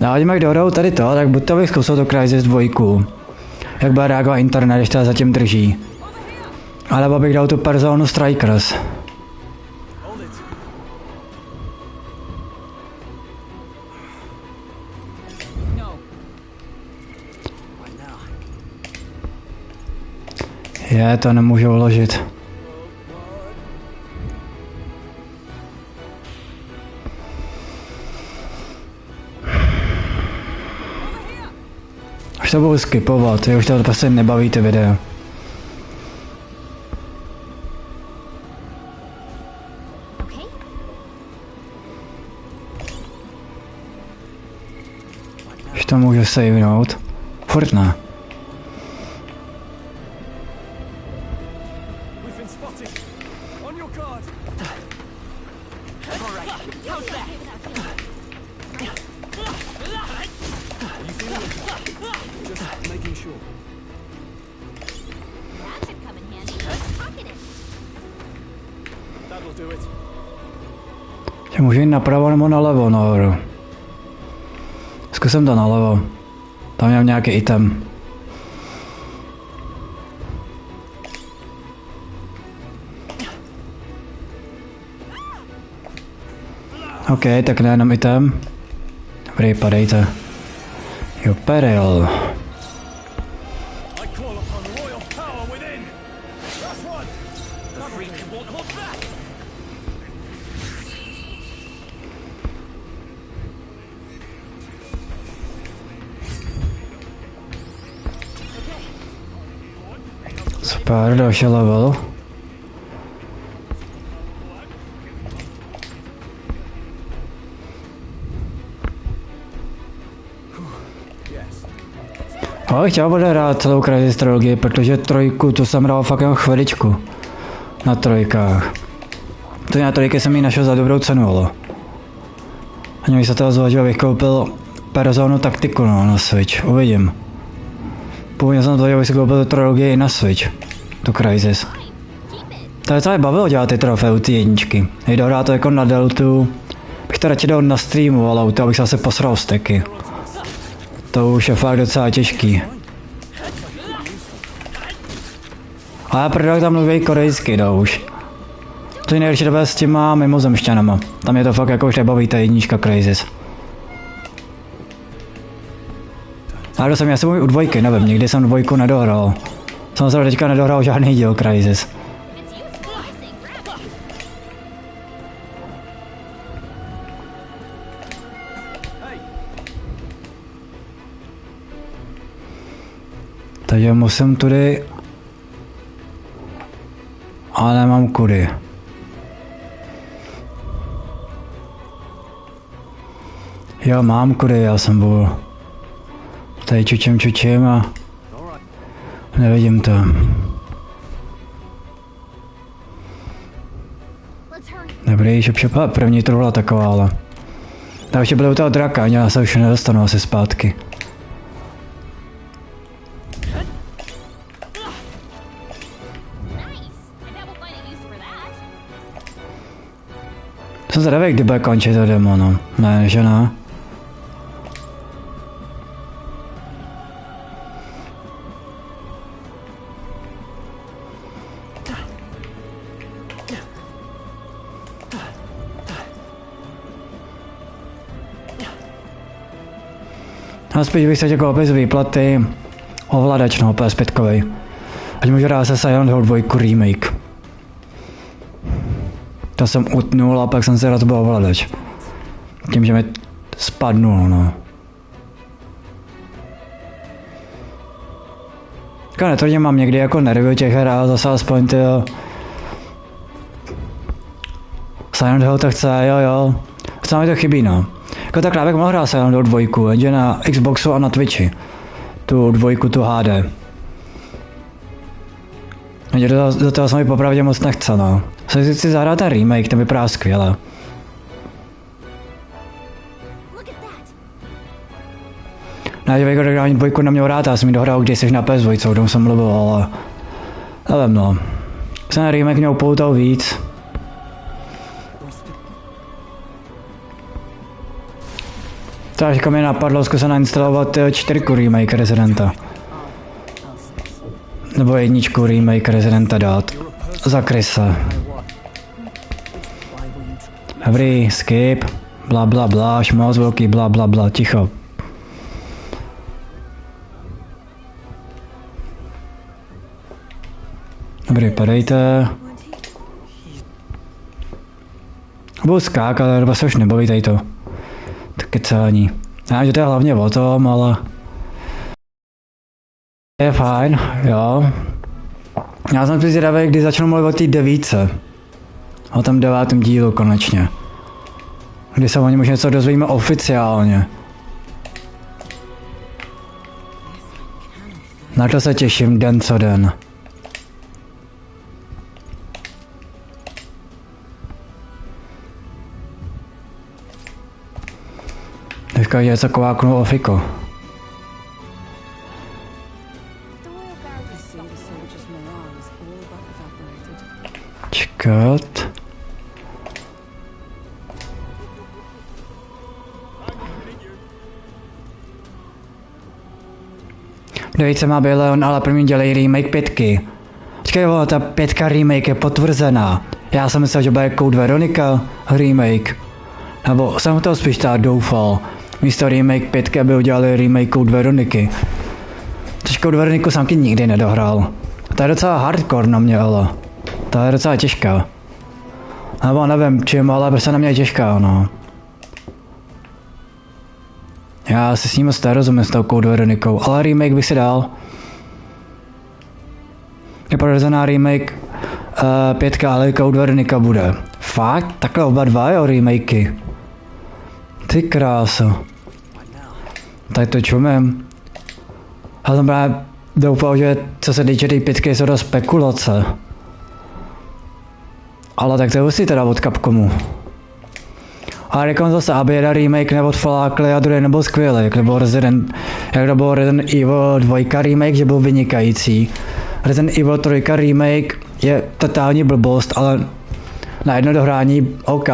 No, ať jak dohrou tady to, tak buď to bych zkusil to Crysis 2. Jak bude reagovat internet, když to zatím drží. Alebo bych dal tu Personu Strikers. To nemůžu vložit. Už to budu skipovat, už to prostě nebaví ty videa. Už to můžu savenout. Furt ne. Že můžu jít napravo nebo nalevo nahoru. Zkusím to nalevo. Tam mám nějaký item. OK, tak nejenom item. Dobrý, padejte. Jo, peril. Super, další level. Ale chtěl bude hrát celou Crysis trilogii, protože 3 tu jsem hrál fakt jen chviličku. Na 3. To na 3 jsem ji našel za dobrou cenu, ale. Ani bych se toho zvažil, abych koupil Personu taktiku, no, na Switch, uvidím. Původně jsem zvažil, abych si koupil tu trilogii i na Switch. Tu Crysis. To je celé bavilo dělat ty trofeje u ty 1. Když dohrát to jako na deltu, bych to radši dal na streamu, ale u toho abych se asi posral steky. To už je fakt docela těžký. Ale prdel tam mluví korejsky, no už. To je nejlepší dobe s těma mimozemšťanama. Tam je to fakt jako už nebaví ta 1 Crysis. Ale to jsem, já jsem u 2, nevím, nikdy jsem 2 nedohrál. Jsem se teďka nedohrál žádný díl Crysis. Takže musím tudy... Ale nemám kudy. Jo, mám kudy, já jsem byl... Tady čučím a... Nevidím to. Dobrý, šup, první to byla taková, ale... Tak ještě byly u toho draka, já se už nedostanu asi zpátky. Jsem zvědavý, kdy bude končit to demo, no. Ne, že ne. A spíš bych se koupit z výplaty ovladač, no, PS5. Ať můžu dát se Silent Hill 2 remake. To jsem utnul a pak jsem se rozbil ovladač. Tím, že mi spadnul, no. Jako netvrdím, mám někdy jako nervy těch her, ale zase aspoň ty Silent Hill to chce, jo. Co mi to chybí, no. Jako takhle bych mohl hrát Silent Hill 2, jenže na Xboxu a na Twitchi. Tu 2, tu HD. Jenže do toho se mi popravdě moc nechce, no. Si zahrát ten remake, ten vypadá skvěle. Ne, že bych originální 2 neměl rád, já jsem ji dohrál kdysi na PS2, o tom jsem mluvil, ale nevím, no. Jsem na remake měl poutal víc. To říkám, mi napadlo zkusit nainstalovat 4 remake Residenta. Nebo 1 remake Residenta dát. Za Kryse. Dobrý, skip. Bla bla bla, až moc velký bla bla bla, ticho. Dobrý, padejte. Budu skákat, ale se už nebaví tady to. Tak kecání. Já že to je hlavně o tom, ale... Je fajn, jo. Já jsem si zvědavý, kdy začnu mluvit o té 9. O tom 9. dílu konečně. Kdy se o něm už něco dozvíme oficiálně. Na to se těším den co den. Teďka je něco kováknu o Fiko. Čekat. Dejte má být Leon, ale první dělej remake 5. Počkej, ta 5 remake je potvrzená. Já jsem myslel, že bude Code Veronica remake. Nebo jsem to spíš tak doufal. Místo remake 5 by udělali remake Code Veroniky. Což Code Veroniku jsem nikdy nedohrál. To je docela hardcore na mě, ale. To je docela těžká. Nebo nevím čím, ale prostě na mě je těžká, no. Já si s ním moc nerozumím s tou Code Veronikou, ale remake bych si dal. Je podrzená remake 5, ale Code Veronica bude. Fakt? Takhle oba dva, jo, remakey. Ty kráso. Tak to čumím. Já jsem právě doufal, že co se týče té 5 jsou to spekulace. Ale tak to je hustý teda od Capcomu. A říkám zase, aby jeden remake nebo odflákli a druhý nebyl skvělý, jak to bylo Resident Evil 2 remake, že byl vynikající. Resident Evil 3 remake je totální blbost, ale na jedno dohrání OK.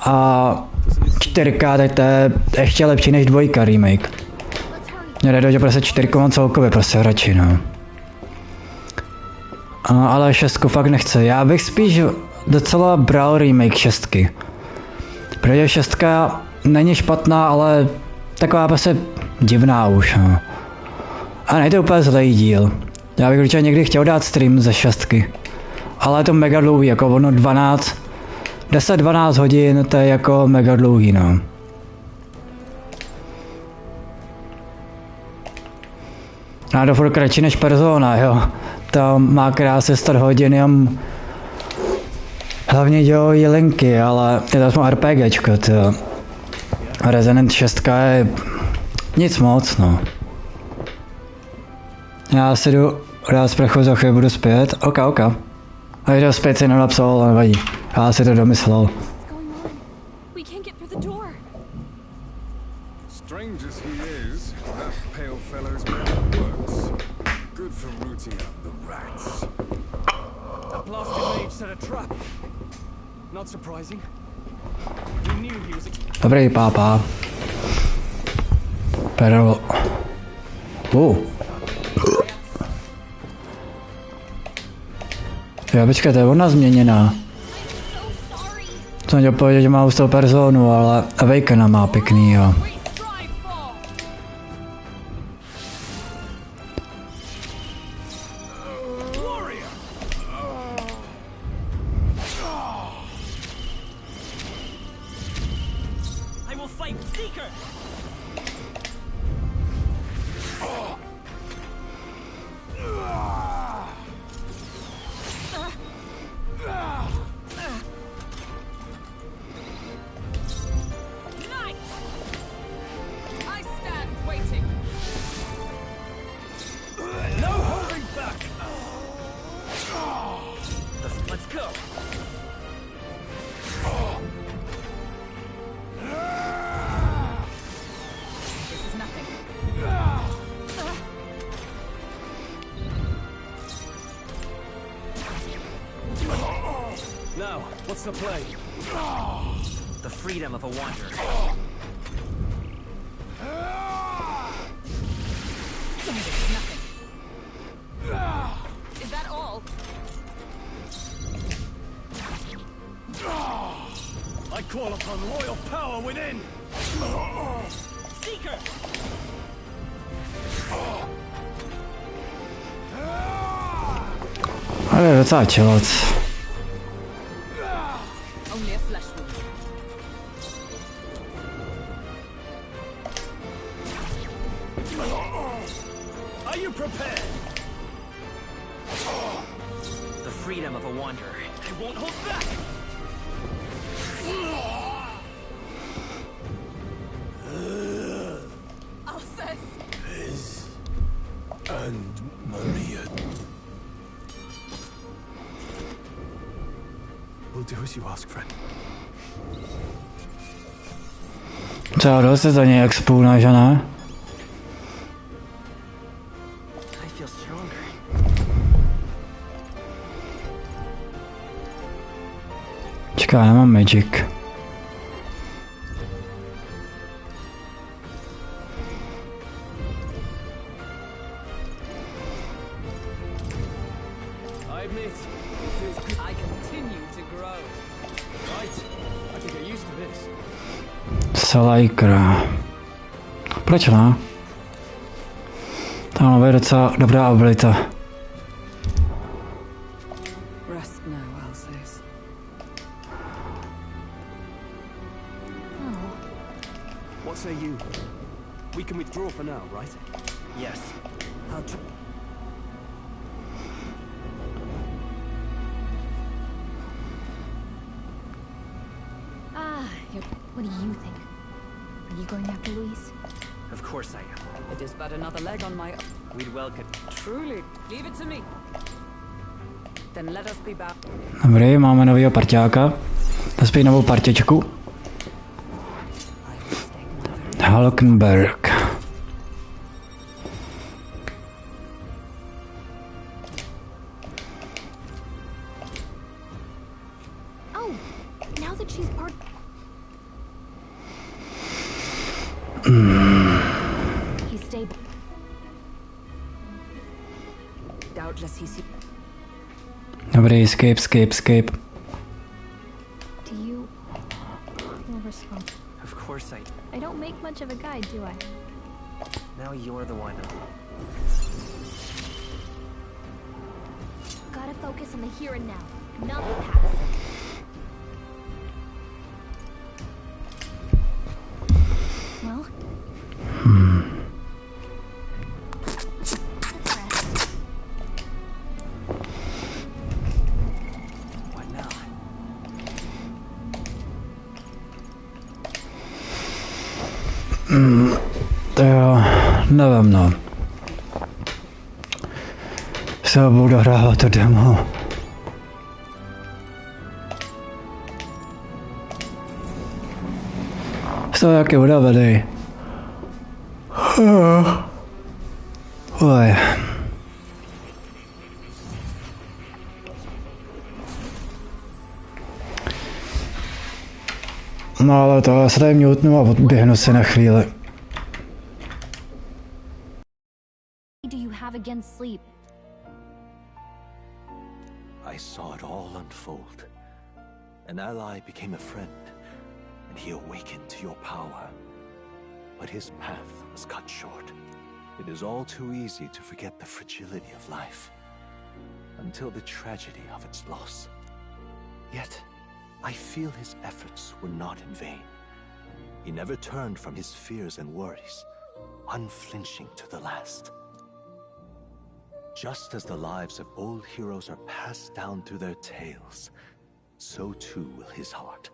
A 4 tak to je ještě lepší než 2 remake. Mě jde, že prostě 4 mám celkově prostě radši, no. Ale 6 fakt nechce, já bych spíš docela bral remake 6. Protože 6 není špatná, ale taková prostě divná už, no. A nejde to úplně zlej díl. Já bych určitě někdy chtěl dát stream ze 6. Ale je to mega dlouhý, jako ono 10-12 hodin, to je jako mega dlouhý, no. A to furt kratší než Persona, jo. Tam má krásně 100 hodin, jenom hlavně dělají linky, ale je to aspoň RPGčko, to. Resident 6 je nic moc, no. Já si jdu rád z prachu, za chvíli budu zpět, ok. A když zpět si nenapsal, ale nevadí. Já si to domyslel. Dobrý pápa. Pero... Jo, počkej, to je ona změněná. Jsem chtěl povědět, že má hustou personu, ale Awakena má pěkný, jo. Seeker! I stand waiting. No holding back! Let's go! This is nothing. Now, what's the play? The freedom of a wanderer. This is nothing. Is that all? I call upon loyal power within! Seeker! Ale je docela čelec. Only a flesh wound. Are you prepared? The freedom of a wanderer. I won't hold back! Alcest! Liz and Maria. We'll do as you ask, friend. Třeba dost se za něj expůlne, že ne? I feel stronger. Čeká, nemám magic. I admit, it feels good. I continue to grow. Right. I can get used to this. Salajkra. Proč ne? Tam je docela dobrá abilita. Rest now, Alcest. What say you? We can withdraw for now, right? Yes. I'll try. What do you think? Are you going after Luis? Of course I am. It is but another leg on my... We'd well could... Truly. Leave it to me. Then let us be back. Dobrý, máme novýho parťáka. Zaspěj novou partičku. Halkenberg. Oh, now that she's part... He's stable. Doubtless he's... Dobrý, escape. Do you feel responsible? Of course I don't make much of a guide, do I? Now you're the one. Gotta focus on the here and now, not the past. Well... Let's rest. What now? To jo, nevím no. Se budu dohrávat to demo. Jsou jaký unavený. Oj. No ale to já se tady mutnu a odběhnu si na chvíli. Do you have against sleep? I saw it all unfold. An ally became a friend, and he awakened to your power. But his path was cut short. It is all too easy to forget the fragility of life, until the tragedy of its loss. Yet, I feel his efforts were not in vain. He never turned from his fears and worries, unflinching to the last. Just as the lives of old heroes are passed down through their tales, so too will his heart.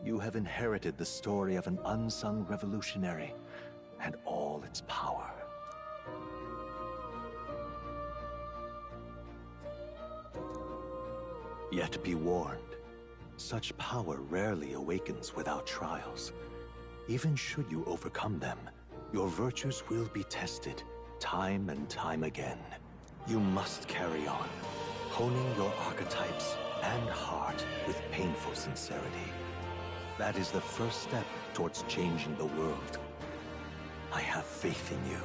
You have inherited the story of an unsung revolutionary and all its power. Yet be warned, such power rarely awakens without trials. Even should you overcome them, your virtues will be tested time and time again. You must carry on, honing your archetypes and heart with painful sincerity. That is the first step towards changing the world. I have faith in you.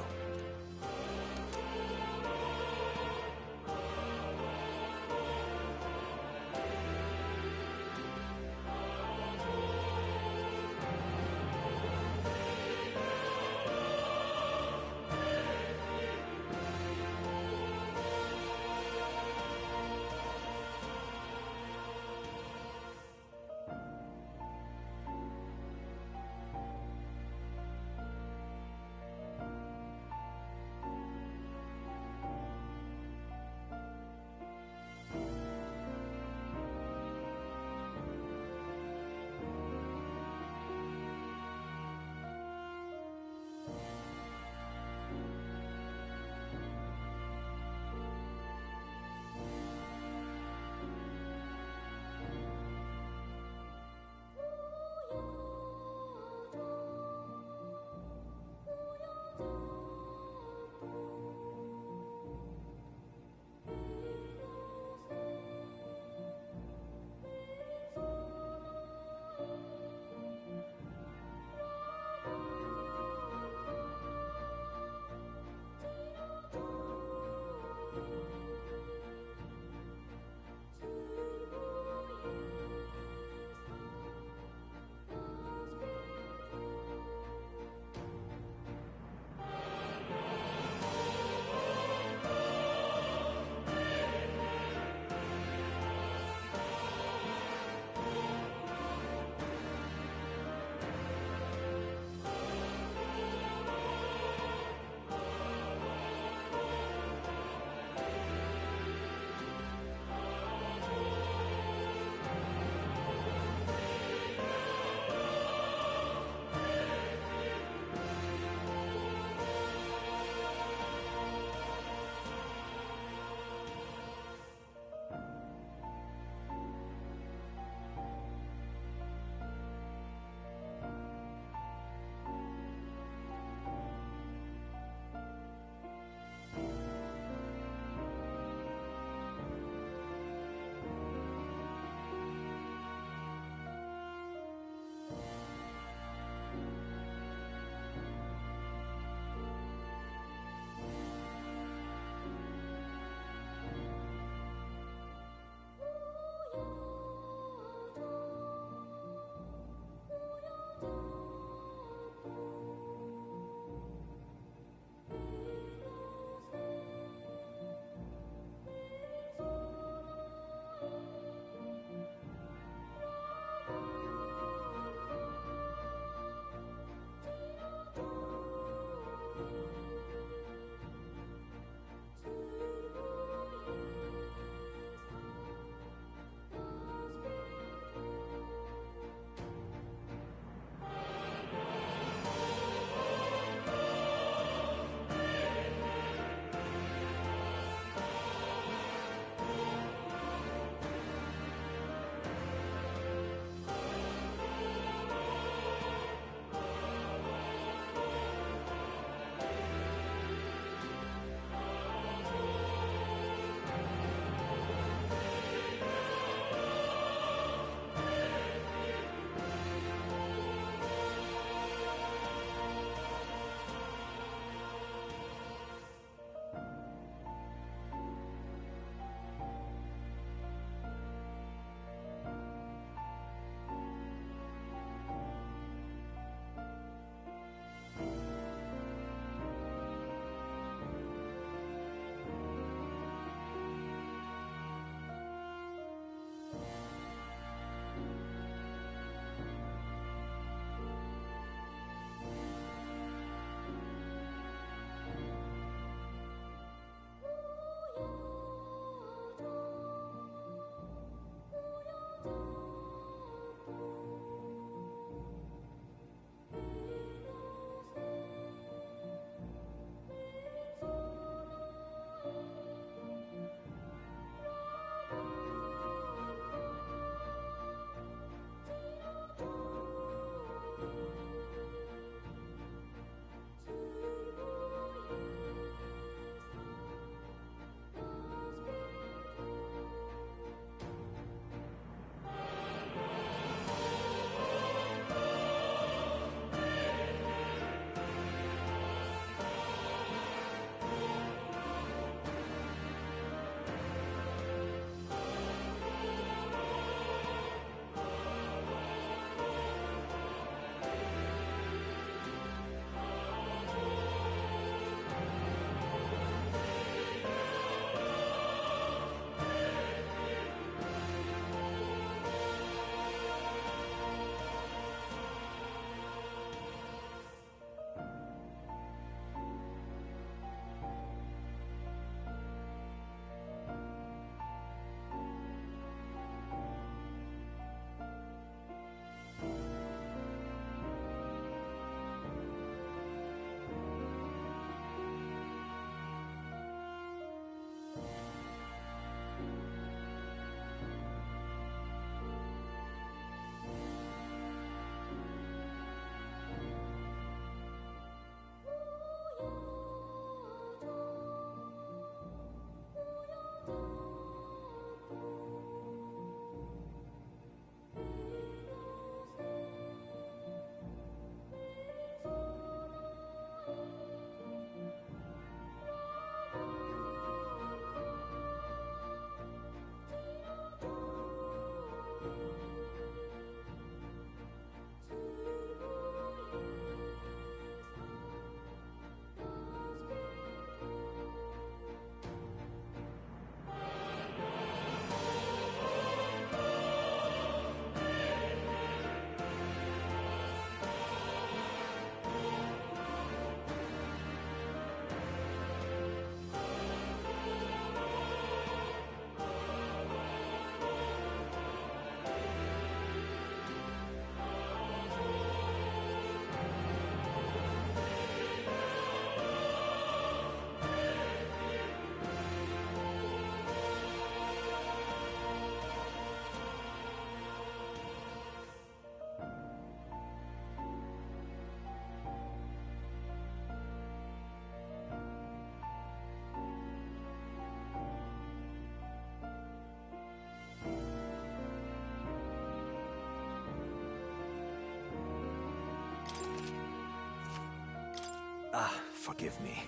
Forgive me.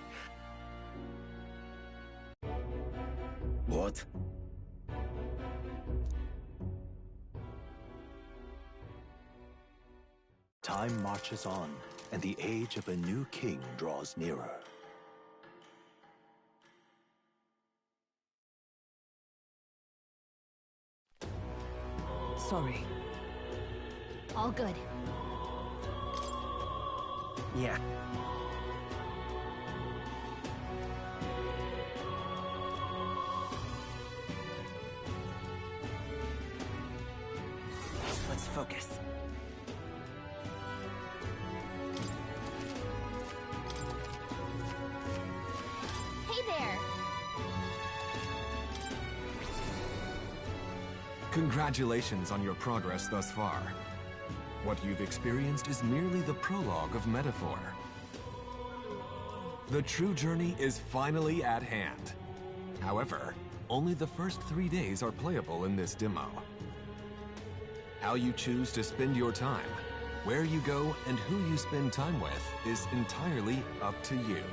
What? Time marches on, and the age of a new king draws nearer. Sorry. All good. Yeah. Let's focus. Hey there! Congratulations on your progress thus far. What you've experienced is merely the prologue of metaphor. The true journey is finally at hand. However, only the first 3 days are playable in this demo. How you choose to spend your time, where you go, and who you spend time with is entirely up to you.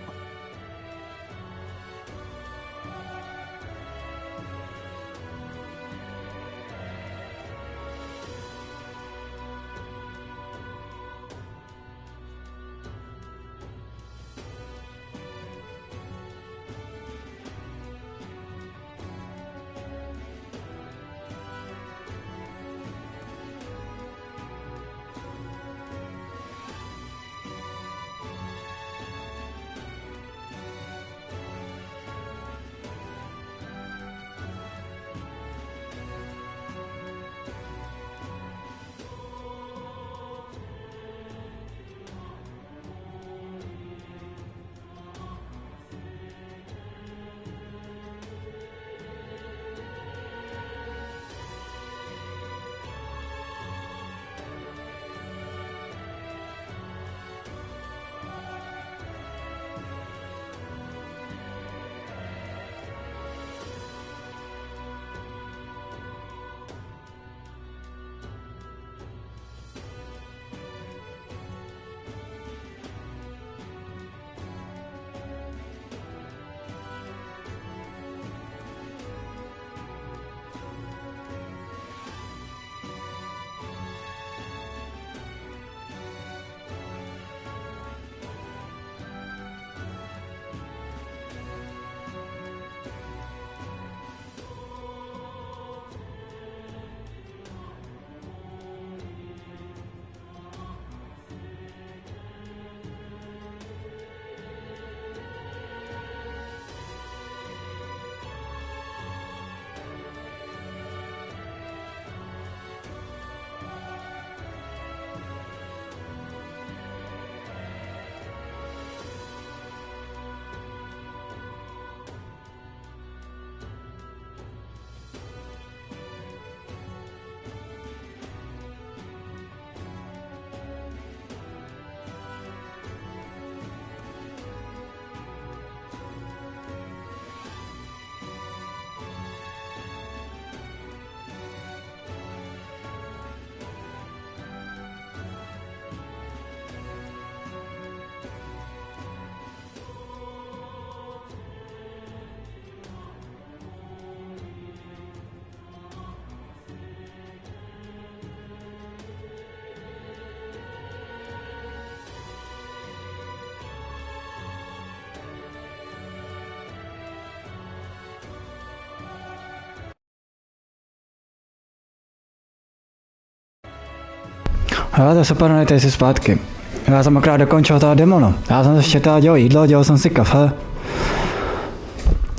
Hele, to je super, nejte si zpátky. Já jsem akorát dokončil toho demona. Já jsem ještě teda dělal jídlo, dělal jsem si kafe.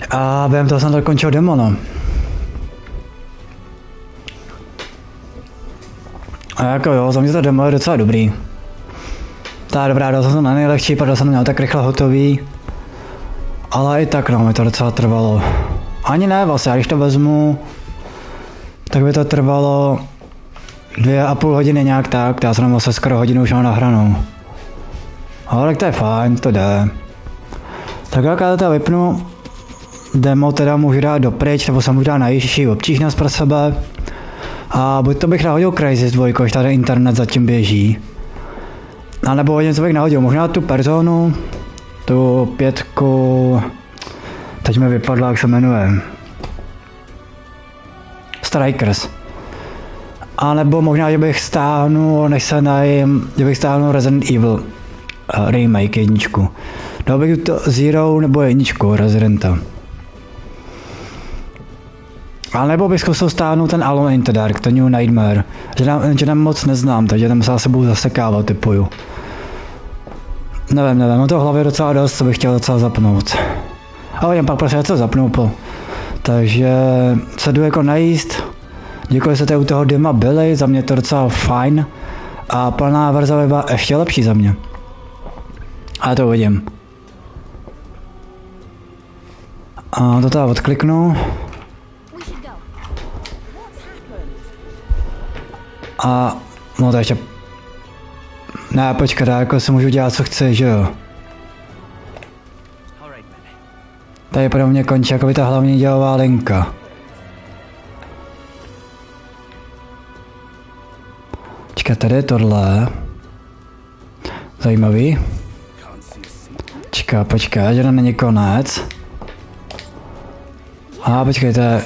A během toho jsem dokončil demona. A jako jo, za mě to demo je docela dobrý. Ta dobrá, dal jsem na nejlehčí, protože jsem měl tak rychle hotový. Ale i tak no, mi to docela trvalo. Ani ne vlastně, když to vezmu, tak by to trvalo 2,5 hodiny nějak tak, já jsem vlastně skoro hodinu už mám nahranou. Ale tak to je fajn, to jde. Tak jak já to vypnu, demo teda můžu dát dopryč, nebo se můžu dát na jižší obtížnost pro sebe. A buď to bych nahodil Crazy 2, už tady internet zatím běží. A nebo něco bych nahodil, možná tu personu, tu 5, teď mi vypadlo, jak se jmenuje. Strikers. A nebo možná, že bych stáhnul, než se najím, že bych stáhnul Resident Evil remake 1. Dal bych to Zero nebo 1 Residenta. A nebo bych zkusil stáhnout ten Alone in the Dark, ten New Nightmare. Že tam moc neznám, takže tam se budu zasekávat, typuju. Nevím, mám to v hlavě docela dost, co bych chtěl docela zapnout. Ale jen pak prostě co zapnu. Takže se jdu jako najíst. Děkuji, že jste u toho dima byli, za mě to docela fajn. A plná verze by byla ještě lepší za mě. Ale to uvidím. A to tady odkliknu. A no to ještě... Ne, počkat, jako si můžu dělat, co chci, že jo? Tady pro mě končí jako by ta hlavní dělová linka. Počkat, tady je tohle. Zajímavý. Počkat, že to není konec. A počkejte.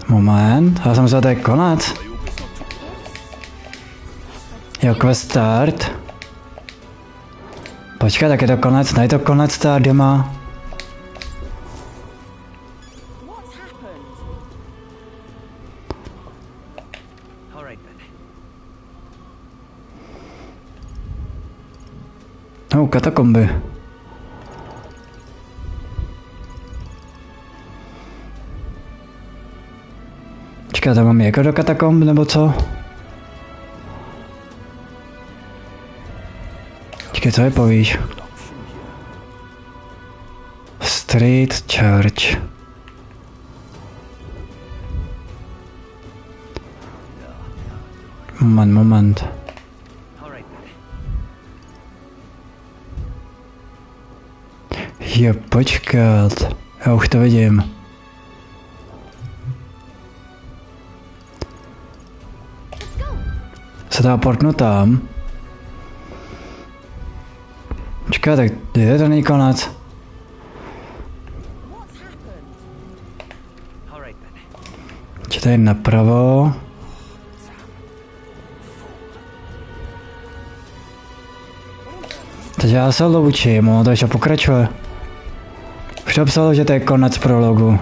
Moment, já jsem myslel, že to je konec. Jo, quest start. Počkej, tak je to konec, ne je to konec ta dema. No, katakomby. Počkej, tam mám jako do katakomb, nebo co? Počkej, co je povíš? Street Church. Moment. Jo, počkat. Já už to vidím. Se dá portnout tam. Počkej, tak je to není konec. Či tady napravo. Takže já se loučím, ono to ještě pokračuje. Už to psalo, že to je konec prologu.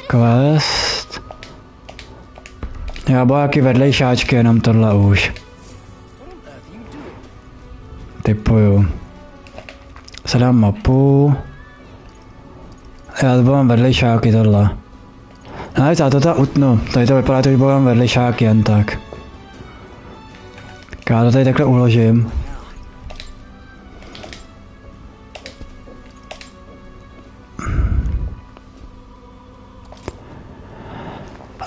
Quest. Já byl jaký vedlejšáčky, jenom tohle už. Typuju. Zadám mapu. Já to mám vedlejšáky tohle. No, já to tady utnu. Tady to vypadá, že budou vedlejšáky jen tak. Já to tady takhle uložím.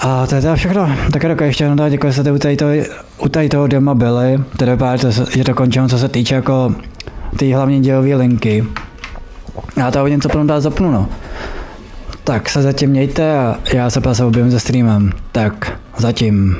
A to je teda všechno. Tak ještě jenom děkuji, že jste u tady toho dema byli. Tedy vypadá, že to končím, co se týče jako té hlavní dělové linky. Já to hodně co potom dát zapnu, no. Tak se zatím mějte a já se pak objevím se streamem. Tak zatím.